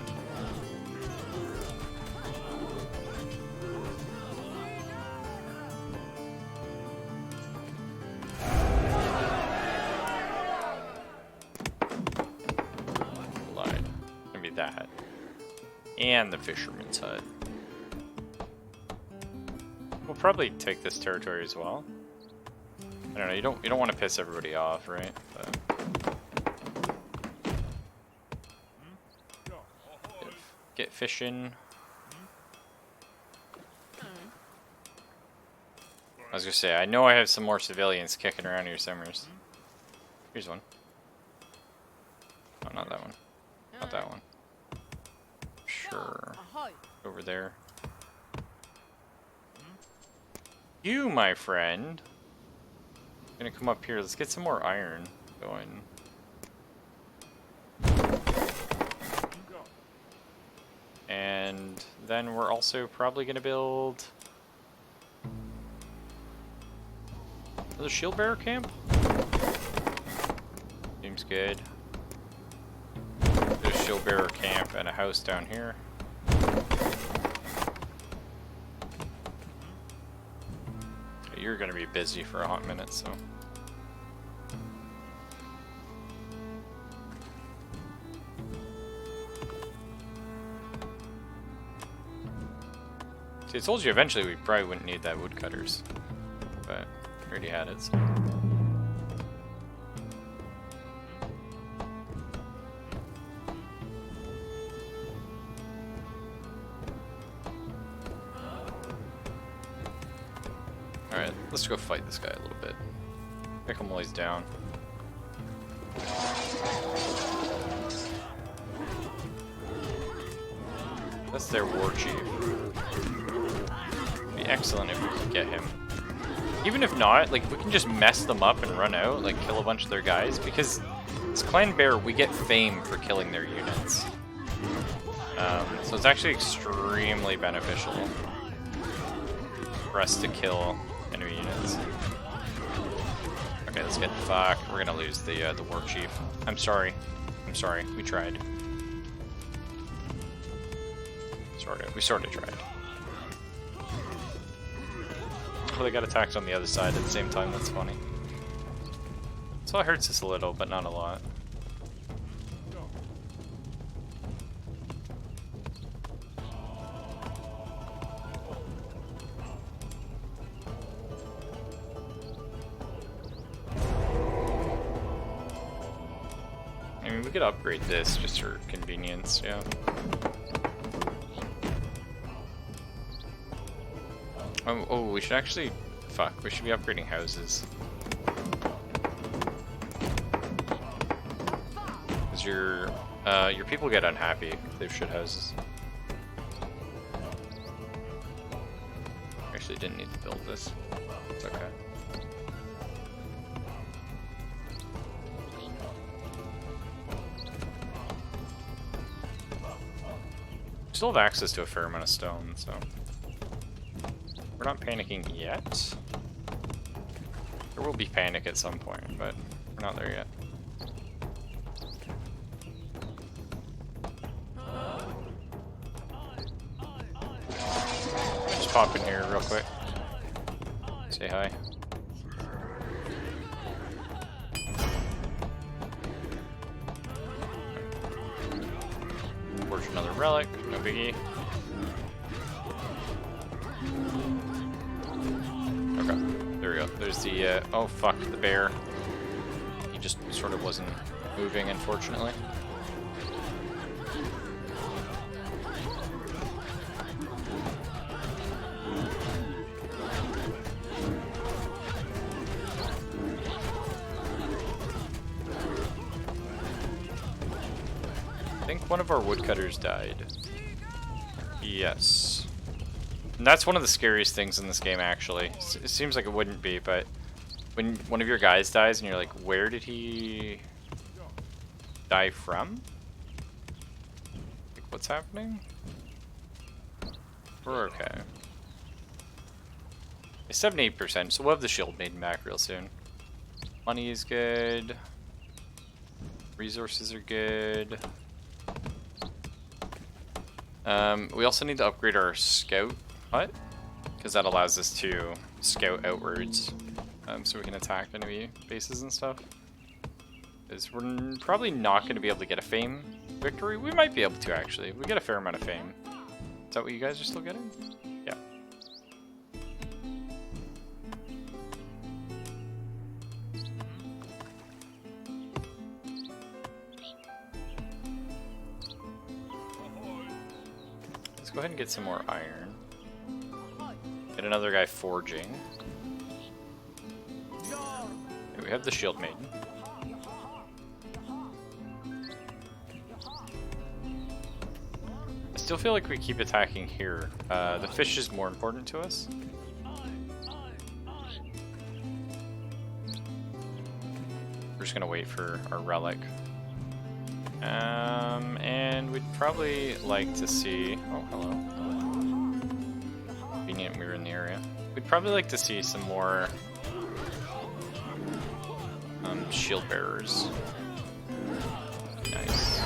That and the fisherman's hut. We'll probably take this territory as well. I don't know, you don't want to piss everybody off, right? But get fishing. I was gonna say, I know I have some more civilians kicking around here somewhere. Here's one. Oh, not that one. Not that one. Sure. Over there. You, my friend. Gonna come up here. Let's get some more iron going. And then we're also probably gonna build another shield bearer camp. Seems good. There's a shield bearer camp and a house down here. You're gonna be busy for a hot minute, so. See, I told you eventually we probably wouldn't need that woodcutters, but we already had it, so. Alright, let's go fight this guy a little bit. Pick him while he's down. That's their war chief. It'd be excellent if we could get him. Even if not, like, if we can just mess them up and run out, like, kill a bunch of their guys, because as Clan Bear, we get fame for killing their units. So it's actually extremely beneficial for us to kill enemy units. Okay, let's get fucked. We're gonna lose the war chief. I'm sorry. I'm sorry. We tried. Sorta. We sorta tried. Oh, they got attacked on the other side at the same time. That's funny. So it hurts us a little, but not a lot. I mean, we could upgrade this just for convenience, yeah. Oh, we should actually... Fuck, we should be upgrading houses. Because your people get unhappy if they shit houses. Actually didn't need to build this. It's okay. Still have access to a fair amount of stone, so we're not panicking yet. There will be panic at some point, but we're not there yet. Just pop in here real quick. Say hi. Another relic, no biggie. Okay, there we go. There's the, oh fuck, the bear. He just sort of wasn't moving, unfortunately. I think one of our woodcutters died. Yes. And that's one of the scariest things in this game, actually. It seems like it wouldn't be, but when one of your guys dies and you're like, where did he die from? Like, what's happening? We're okay. It's 78%, so we'll have the Shield Maiden back real soon. Money is good. Resources are good. We also need to upgrade our scout hut, because that allows us to scout outwards, so we can attack enemy bases and stuff. Because we're probably not going to be able to get a fame victory. We might be able to, actually. We get a fair amount of fame. Is that what you guys are still getting? Yeah. Go ahead and get some more iron. Get another guy forging. Okay, we have the Shield Maiden. I still feel like we keep attacking here. The fish is more important to us. We're just gonna wait for our relic. And we'd probably like to see... Oh, hello. Convenient we were in the area. We'd probably like to see some more shield bearers. Nice.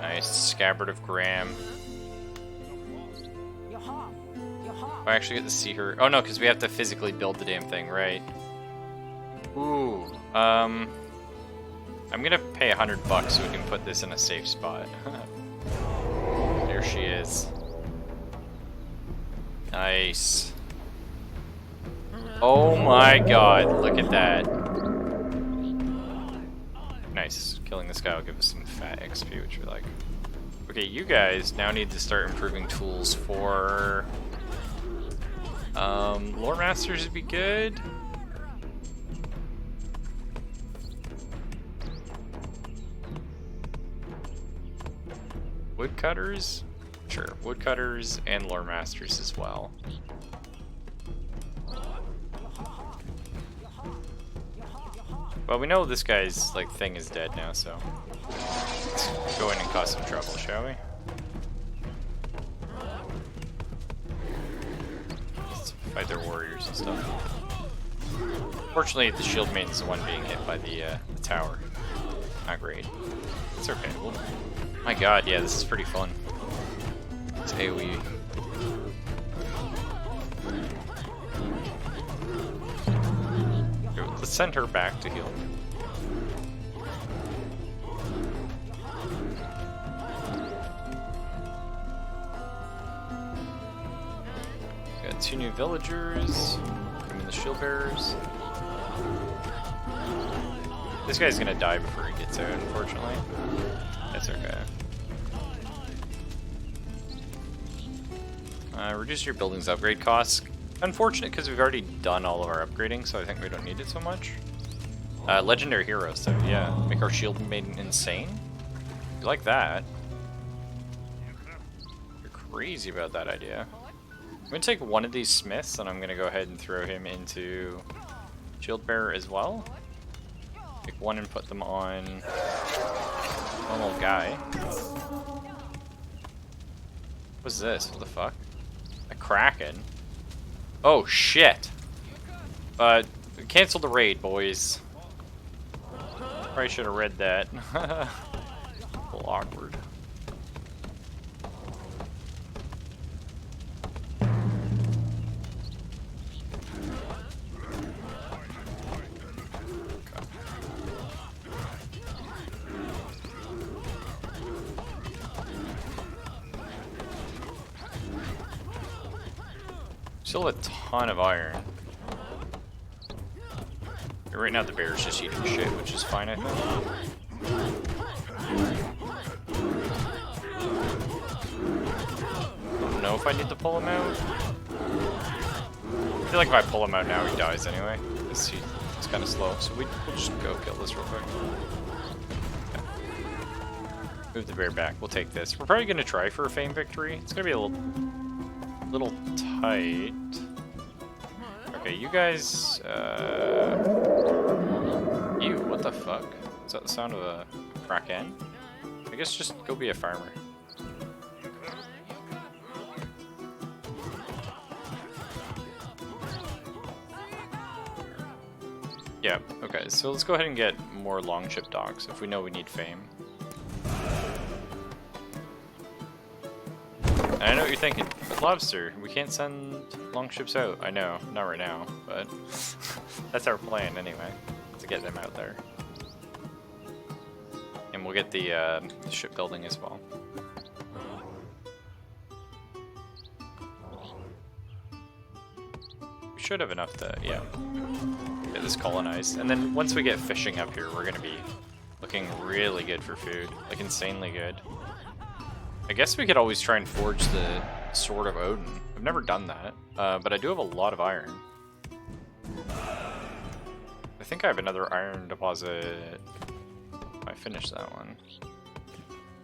Nice. Scabbard of Graham. I actually get to see her... Oh no, because we have to physically build the damn thing, right? Ooh. I'm gonna pay $100 so we can put this in a safe spot. There she is. Nice. Oh my god, look at that. Nice. Killing this guy will give us some fat XP, which we like. Okay, you guys now need to start improving tools for... Lore Masters would be good. Woodcutters? Sure, woodcutters and lore masters as well. Well, we know this guy's like thing is dead now, so let's go in and cause some trouble, shall we? Let's fight their warriors and stuff. Fortunately, the shield main is the one being hit by the tower. Not great. It's okay. My god, yeah, this is pretty fun. It's AoE. Here, let's send her back to heal. Got 2 new villagers. Put in the shield bearers. This guy's gonna die before he gets out, unfortunately. That's okay. Reduce your building's upgrade costs. Unfortunate because we've already done all of our upgrading, so I think we don't need it so much. Legendary heroes, so yeah. Make our shield maiden insane. You like that? You're crazy about that idea. I'm gonna take one of these smiths and I'm gonna go ahead and throw him into shield bearer as well. Pick one and put them on normal guy. What's this? What the fuck? A kraken? Oh shit! Cancel the raid, boys. Probably should have read that. A little awkward. Still a ton of iron. Right now the bear's just eating shit, which is fine, I think. I don't know if I need to pull him out. I feel like if I pull him out now, he dies anyway. He's kind of slow, so we'll just go kill this real quick. Okay. Move the bear back. We'll take this. We're probably going to try for a fame victory. It's going to be a little tight. Okay, you guys... Ew, what the fuck? Is that the sound of a kraken? I guess just go be a farmer. Yeah, okay, so let's go ahead and get more longship dogs if we know we need fame. And I know what you're thinking, but Lobster, we can't send longships out. I know, not right now, but that's our plan anyway, to get them out there. And we'll get the shipbuilding as well. We should have enough to, yeah, get this colonized. And then once we get fishing up here, we're going to be looking really good for food, like insanely good. I guess we could always try and forge the Sword of Odin. I've never done that, but I do have a lot of iron. I think I have another iron deposit. I finished that one.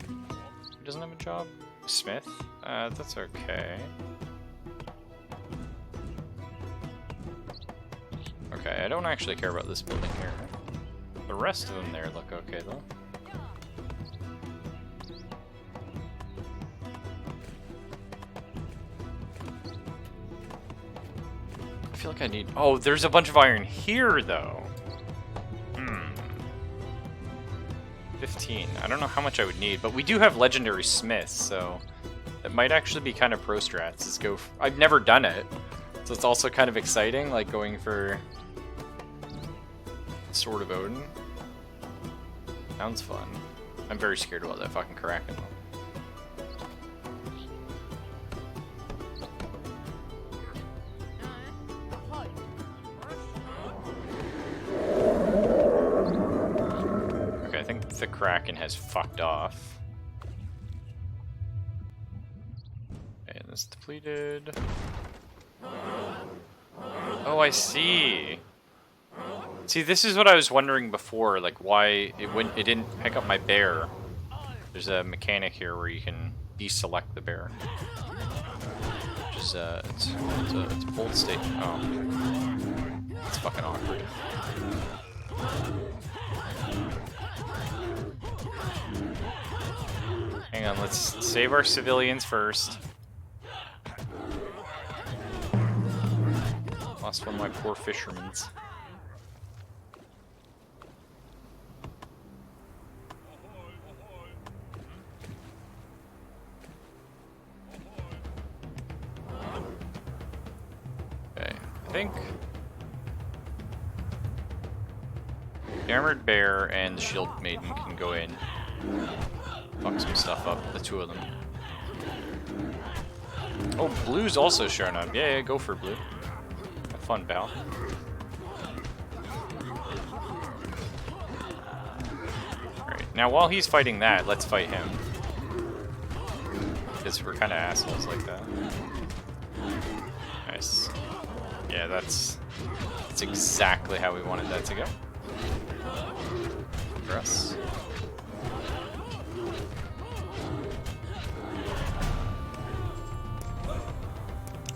He doesn't have a job? Smith? That's okay. Okay, I don't actually care about this building here. The rest of them there look okay though. I feel like I need... Oh, there's a bunch of iron here, though. 15. I don't know how much I would need, but we do have legendary smiths, so it might actually be kind of pro strats. Let's go... I've never done it, so it's also kind of exciting, like going for Sword of Odin. Sounds fun. I'm very scared about that fucking Kraken, though. The Kraken has fucked off. Okay, this depleted. Oh, I see. See, this is what I was wondering before, like why it didn't pick up my bear. There's a mechanic here where you can deselect the bear. Which is it's a bold state. Oh, it's fucking awkward. Hang on, let's save our civilians first. Lost one of my poor fishermen's. Okay, I think the Armored Bear and the Shield Maiden can go in. Fuck some stuff up, the two of them. Oh, Blue's also showing up. Yeah, go for Blue. Have fun, pal. Alright, now while he's fighting that, let's fight him. Because we're kind of assholes like that. Nice. Yeah, that's exactly how we wanted that to go. For us.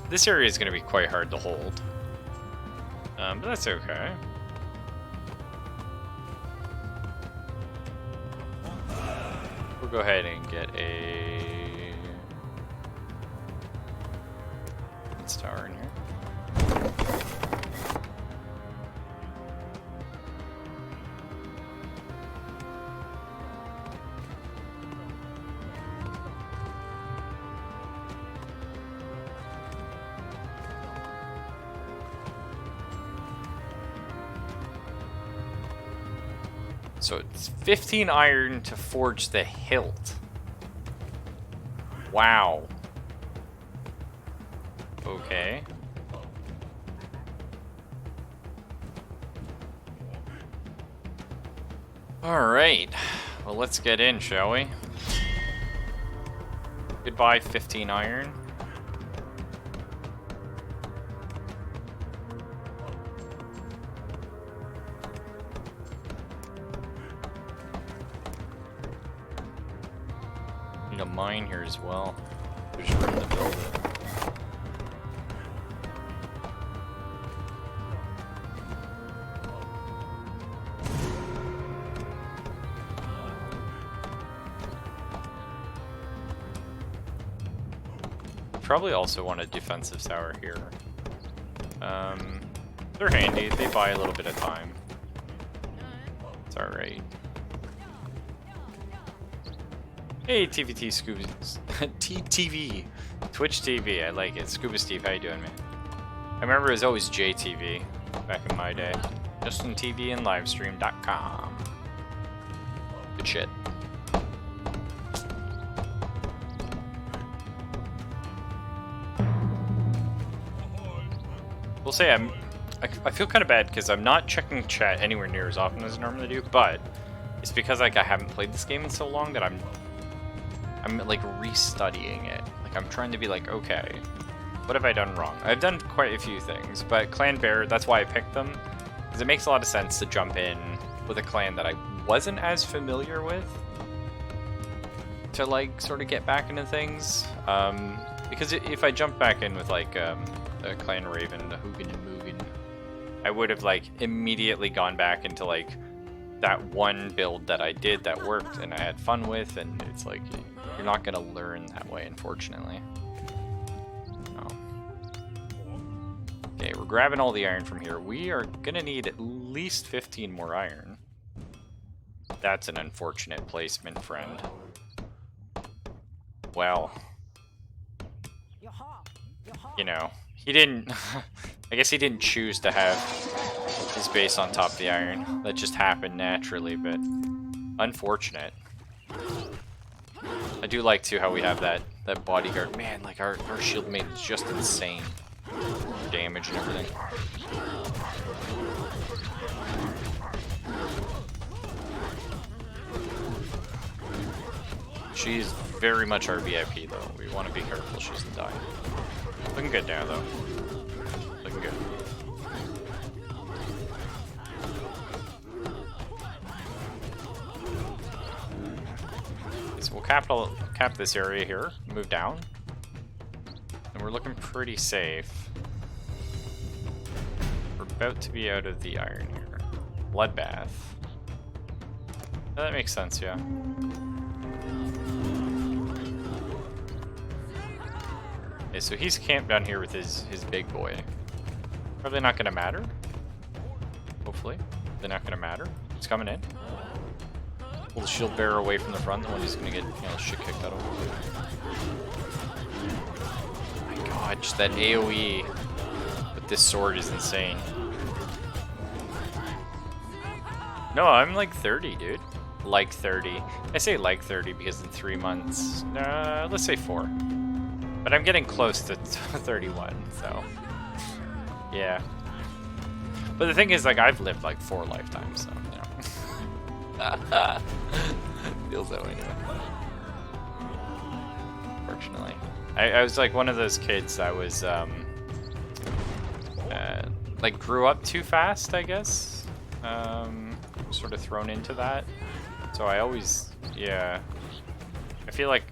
This area is going to be quite hard to hold, but that's okay. We'll go ahead and get a tower in here. So it's 15 iron to forge the hilt. Wow. Okay. Alright, well let's get in, shall we? Goodbye 15 iron. Need a mine here as well. There's room to build it. Probably also want a defensive tower here. They're handy. They buy a little bit of time. It's alright. Hey, TVT Scuba... TTV. Twitch TV. I like it. Scuba Steve, how you doing, man? I remember it was always JTV back in my day. Justin TV and livestream.com. Good shit. We'll say I feel kind of bad because I'm not checking chat anywhere near as often as I normally do, but it's because like I haven't played this game in so long that I'm like restudying it. Like I'm trying to be like, okay, what have I done wrong? I've done quite a few things, but Clan Bear, that's why I picked them, because it makes a lot of sense to jump in with a clan that I wasn't as familiar with to like sort of get back into things. Because if I jump back in with like Clan Raven, the Hugin and Mugen, I would have like immediately gone back into like that one build that I did that worked and I had fun with, and it's like you're not gonna learn that way, unfortunately. Oh. Okay, we're grabbing all the iron from here. We are gonna need at least 15 more iron. That's an unfortunate placement, friend. Well, you know, he didn't, I guess he didn't choose to have his base on top of the iron. That just happened naturally, but unfortunate. I do like, too, how we have that bodyguard. Man, like, our shield mate is just insane. Damage and everything. She's very much our VIP, though. We want to be careful she doesn't die. Looking good now, though. Looking good. So we'll cap this area here, move down, and we're looking pretty safe. We're about to be out of the iron here. Bloodbath. That makes sense, yeah. Okay, so he's camped down here with his big boy. Probably not gonna matter. Hopefully. They're not gonna matter. He's coming in. Pull the shield bearer away from the front, the one who's gonna get, you know, shit kicked out of him. Oh my god, just that AoE with this sword is insane. No, I'm like 30, dude. Like 30. I say like 30 because in 3 months, let's say 4. But I'm getting close to 31, so yeah. But the thing is, like, I've lived like 4 lifetimes, so you know. Feels that way anyway. Fortunately, I was like one of those kids that was like grew up too fast, I guess. Sort of thrown into that. So I always, yeah. I feel like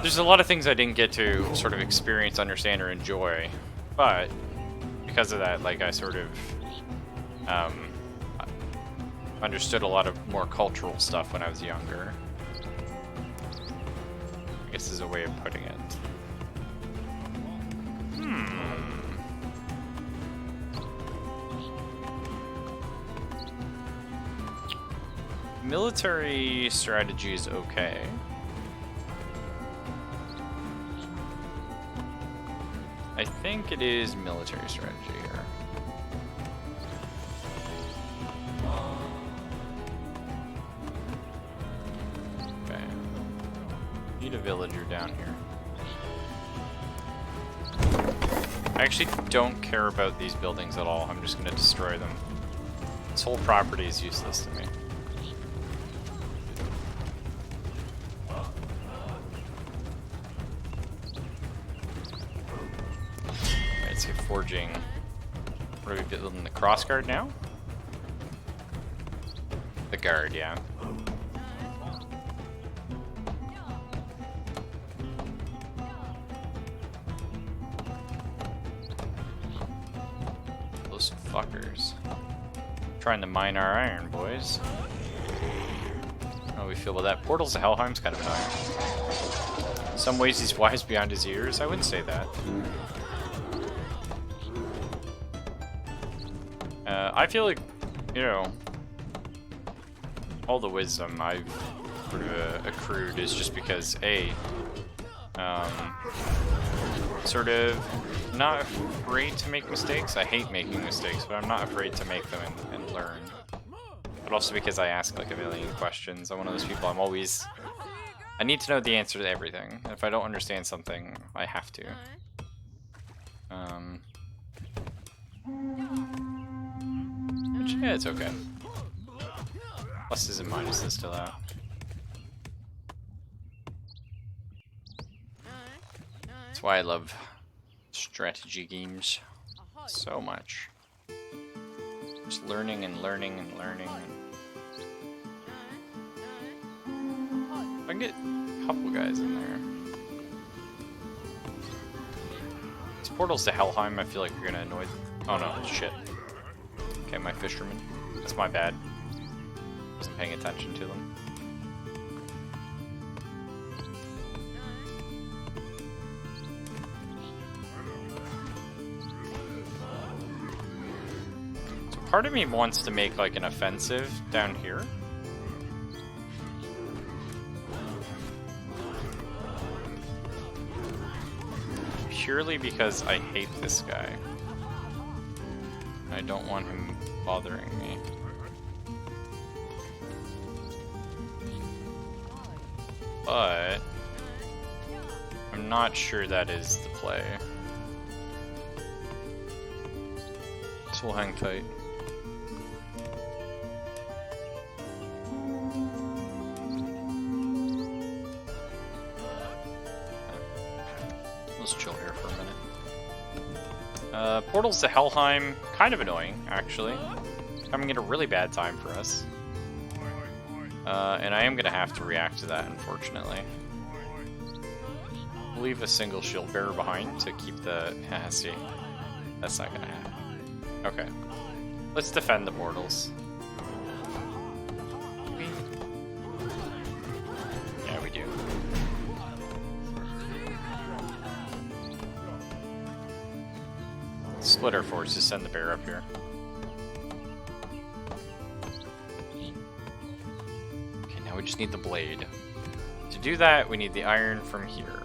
there's a lot of things I didn't get to sort of experience, understand, or enjoy, but because of that, like, I sort of understood a lot of more cultural stuff when I was younger. I guess is a way of putting it. Military strategy is okay. I think it is military strategy here. Okay. Need a villager down here. I actually don't care about these buildings at all. I'm just going to destroy them. This whole property is useless to me. Let's see, forging. What are we building? The cross guard now? The guard, yeah. Those fuckers. Trying to mine our iron, boys. How do we feel about that? Portals to Helheim's kind of annoying. In some ways he's wise beyond his years. I wouldn't say that. I feel like, you know, all the wisdom I've sort of accrued is just because, A, sort of not afraid to make mistakes. I hate making mistakes, but I'm not afraid to make them and learn. But also because I ask like a million questions. I'm one of those people, I need to know the answer to everything. If I don't understand something, I have to. Which, yeah, it's okay. Pluses and minuses still out. That's why I love strategy games so much. Just learning and learning and learning. If I can get a couple guys in there. These portals to Helheim, I feel like you're gonna annoy. Oh no, shit. Okay, my fisherman. That's my bad. Wasn't paying attention to them. So part of me wants to make like an offensive down here. Purely because I hate this guy. I don't want him bothering me. But I'm not sure that is the play. So we'll hang tight. Let's chill here for a minute. Portals to Helheim, kind of annoying, actually. Coming at a really bad time for us. And I am going to have to react to that, unfortunately. Leave a single shield bearer behind to keep the... see, that's not going to happen. Okay. Let's defend the portals. Yeah, we do. Split our forces, send the bear up here. Okay, now we just need the blade. To do that, we need the iron from here.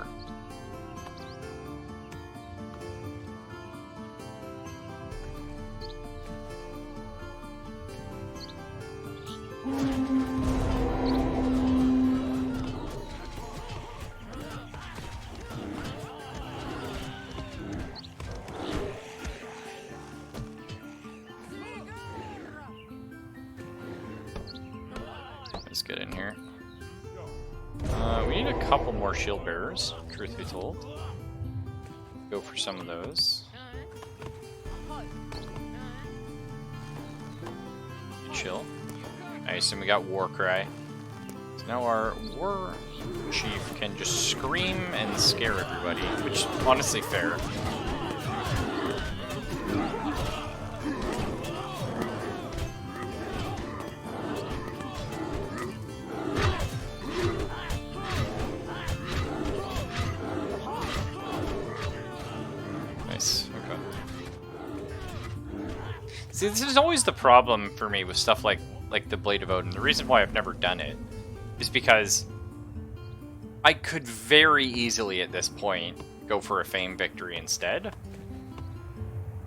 Let's get in here. We need a couple more shield bearers, truth be told. Go for some of those. Chill. Nice, and we got Warcry. So now our war chief can just scream and scare everybody, which is honestly fair. See, this is always the problem for me with stuff like the Blade of Odin. The reason why I've never done it is because I could very easily at this point go for a Fame victory instead.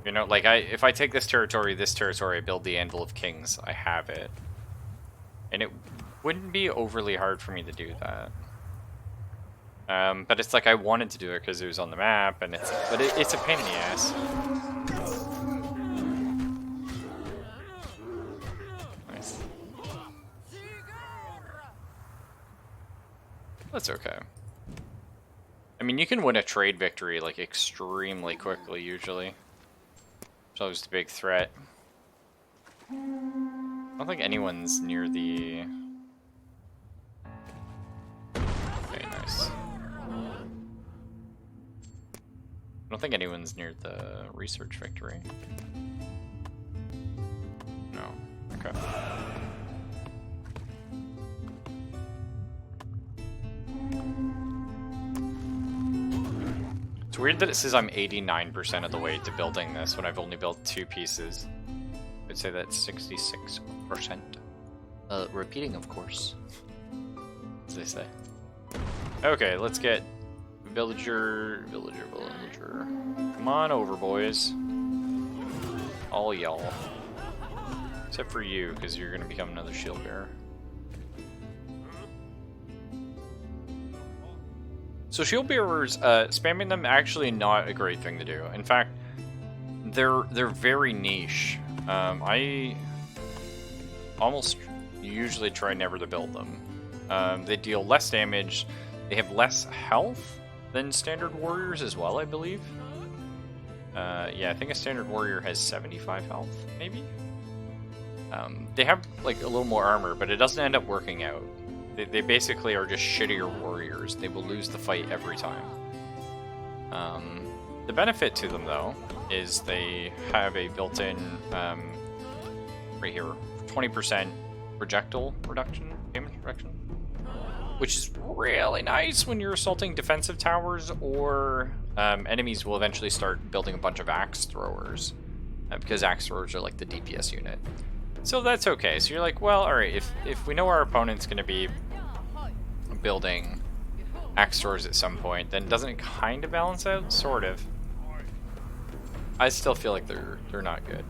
You know, like if I take this territory, I build the Anvil of Kings, I have it. And it wouldn't be overly hard for me to do that. But it's like I wanted to do it because it was on the map, and it's a pain in the ass. That's okay. I mean, you can win a trade victory, like, extremely quickly, usually. It's always the big threat. I don't think anyone's near the... Okay, nice. I don't think anyone's near the research victory. No. Okay. It's weird that it says I'm 89% of the way to building this when I've only built 2 pieces. I'd say that's 66%. Repeating, of course. As they say. Okay, let's get villager. Come on over, boys. All y'all. Except for you, because you're going to become another shield bearer. So shield bearers, spamming them actually not a great thing to do. In fact, they're very niche. I almost usually try never to build them. They deal less damage. They have less health than standard warriors as well, I believe. Yeah, I think a standard warrior has 75 health, maybe? They have like a little more armor, but it doesn't end up working out. They basically are just shittier warriors. They will lose the fight every time. The benefit to them, though, is they have a built-in, right here, 20% projectile reduction, damage reduction, which is really nice when you're assaulting defensive towers, or enemies will eventually start building a bunch of axe throwers, because axe throwers are like the DPS unit. So that's okay. So you're like, well, alright, if we know our opponent's going to be building axe throwers at some point, then doesn't it kind of balance out? Sort of. I still feel like they're not good.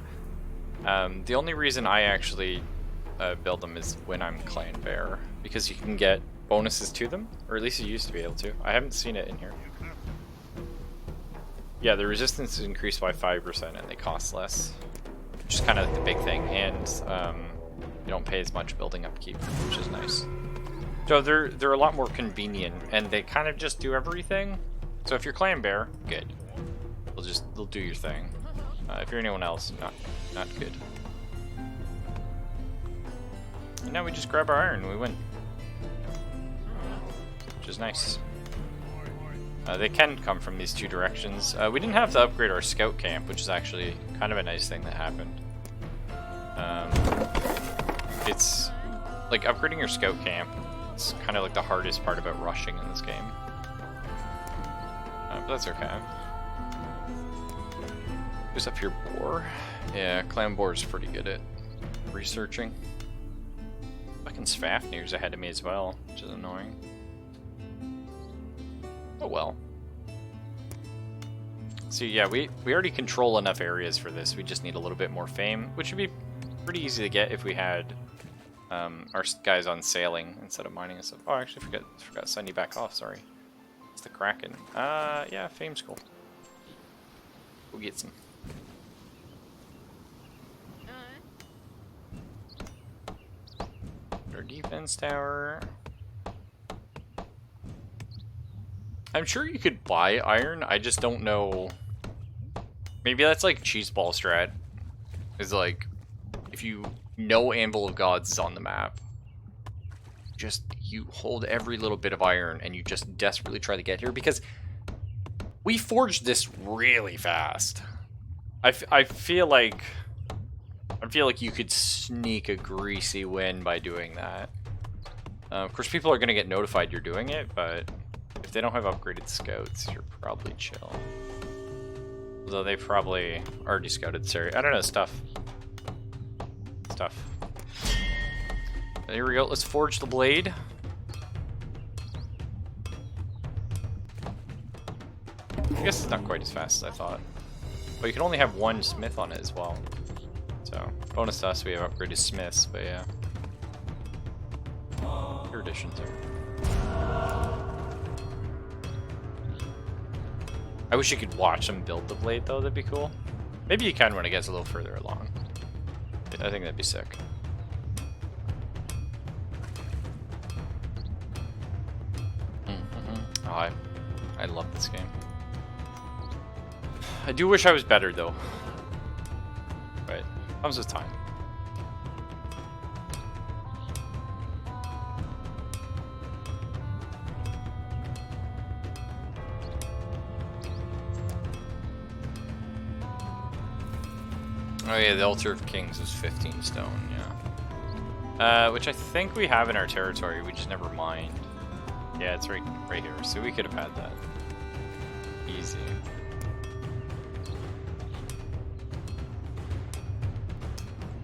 The only reason I actually build them is when I'm clan bear, because you can get bonuses to them, or at least you used to be able to. I haven't seen it in here. Yeah, the resistance is increased by 5% and they cost less, which is kind of the big thing, and you don't pay as much building upkeep, which is nice. So they're a lot more convenient, and they kind of just do everything. So if you're clan bear, good. They'll do your thing. If you're anyone else, not good. And now we just grab our iron and we win, which is nice. They can come from these 2 directions. We didn't have to upgrade our scout camp, which is actually kind of a nice thing that happened. It's like upgrading your scout camp. It's kind of like the hardest part about rushing in this game. But that's okay. Who's up here? Boar? Yeah, Clan Boar is pretty good at researching. Fucking Svafnir's ahead of me as well, which is annoying. Oh well. So yeah, we already control enough areas for this. We just need a little bit more fame, which would be pretty easy to get if we had our guys on sailing instead of mining and stuff. Oh, I actually forgot to send you back off, sorry. It's the Kraken. Yeah, fame's cool. We'll get some. Our defense tower. I'm sure you could buy iron, I just don't know. Maybe that's like cheese ball strat. Is like, if you know Anvil of Gods is on the map, just you hold every little bit of iron and you just desperately try to get here, because we forged this really fast. I feel like you could sneak a greasy win by doing that. Of course, people are going to get notified you're doing it, but if they don't have upgraded scouts, you're probably chill. Although they probably already scouted this area. I don't know, stuff. Here we go, let's forge the blade. I guess it's not quite as fast as I thought. But you can only have 1 smith on it as well. So, bonus to us, we have upgraded smiths, but yeah. Your addition too. I wish you could watch them build the blade though, that'd be cool. Maybe you can when it gets a little further along. I think that'd be sick. Oh, I love this game. I do wish I was better though. But comes with time. Oh yeah, the Altar of Kings is 15 stone, yeah. Which I think we have in our territory, we just never mined. Yeah, it's right here, so we could have had that. Easy.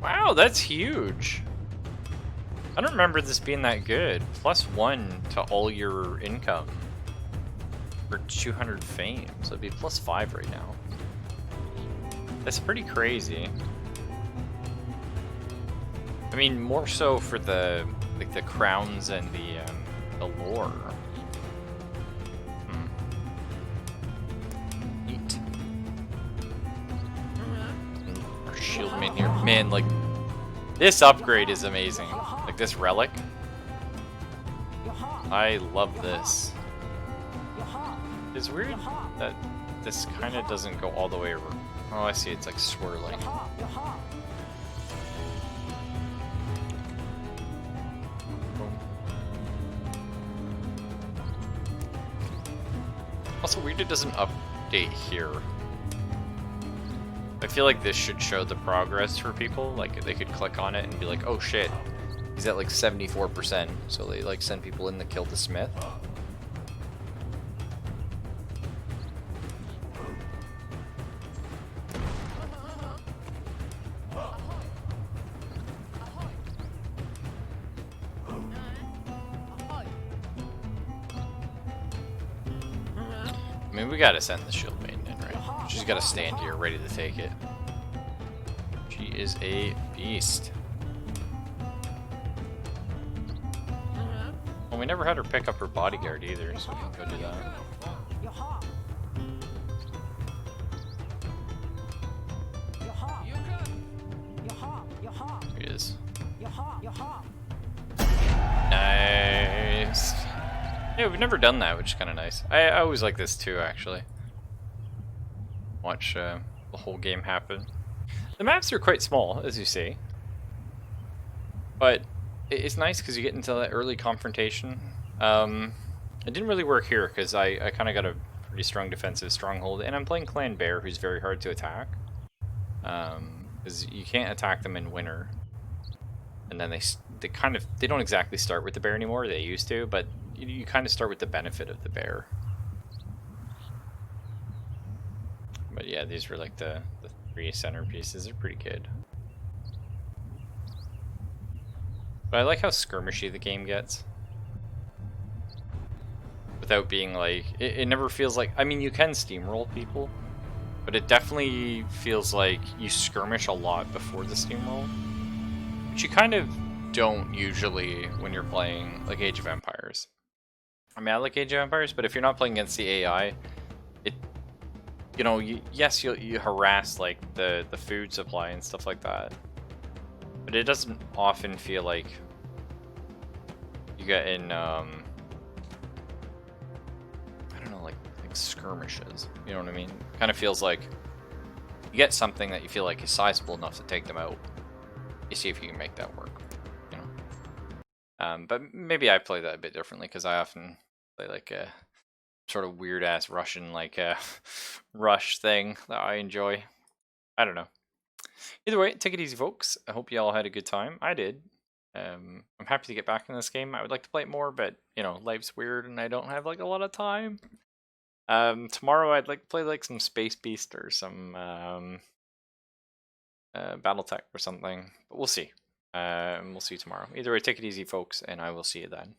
Wow, that's huge. I don't remember this being that good. +1 to all your income for 200 fame, so it'd be +5 right now. That's pretty crazy. I mean, more so for the the crowns and the lore. Neat. Our shield main here, man. Like this upgrade is amazing. Like this relic. I love this. It's weird that this kind of doesn't go all the way over. Oh, I see. It's like swirling. Also weird it doesn't update here. I feel like this should show the progress for people. Like they could click on it and be like, oh shit, he's at like 74%. So they like send people in to kill the smith. I mean, we gotta send the shield maiden in, right? She's gotta stand here, ready to take it. She is a beast. Well, we never had her pick up her bodyguard either, so we can go do that. Here he is. Nice. Yeah, we've never done that, which is kind of nice. I always like this too, actually. Watch the whole game happen. The maps are quite small, as you see. But it's nice because you get into that early confrontation. It didn't really work here because I kind of got a pretty strong defensive stronghold. And I'm playing Clan Bear, who's very hard to attack. Because you can't attack them in winter. And then they don't exactly start with the bear anymore. They used to, but you kind of start with the benefit of the bear. But yeah, these were like the 3 centerpieces. They're pretty good. But I like how skirmishy the game gets. Without being like, it never feels like, I mean, you can steamroll people, but it definitely feels like you skirmish a lot before the steamroll. Which you kind of don't usually when you're playing like Age of Empires. I mean, I like Age of Empires, but if you're not playing against the AI, you harass like the food supply and stuff like that, but it doesn't often feel like you get in I don't know, like skirmishes. You know what I mean? It kind of feels like you get something that you feel like is sizable enough to take them out. You see if you can make that work. You know. But maybe I play that a bit differently because I often play like a sort of weird ass Russian like rush thing that I enjoy. I don't know. Either way, take it easy, folks. I hope you all had a good time. I did. I'm happy to get back in this game. I would like to play it more, but you know, life's weird and I don't have like a lot of time. Tomorrow I'd like to play like some Space Beast or some Battletech or something, but we'll see. We'll see tomorrow. Either way, take it easy, folks, and I will see you then.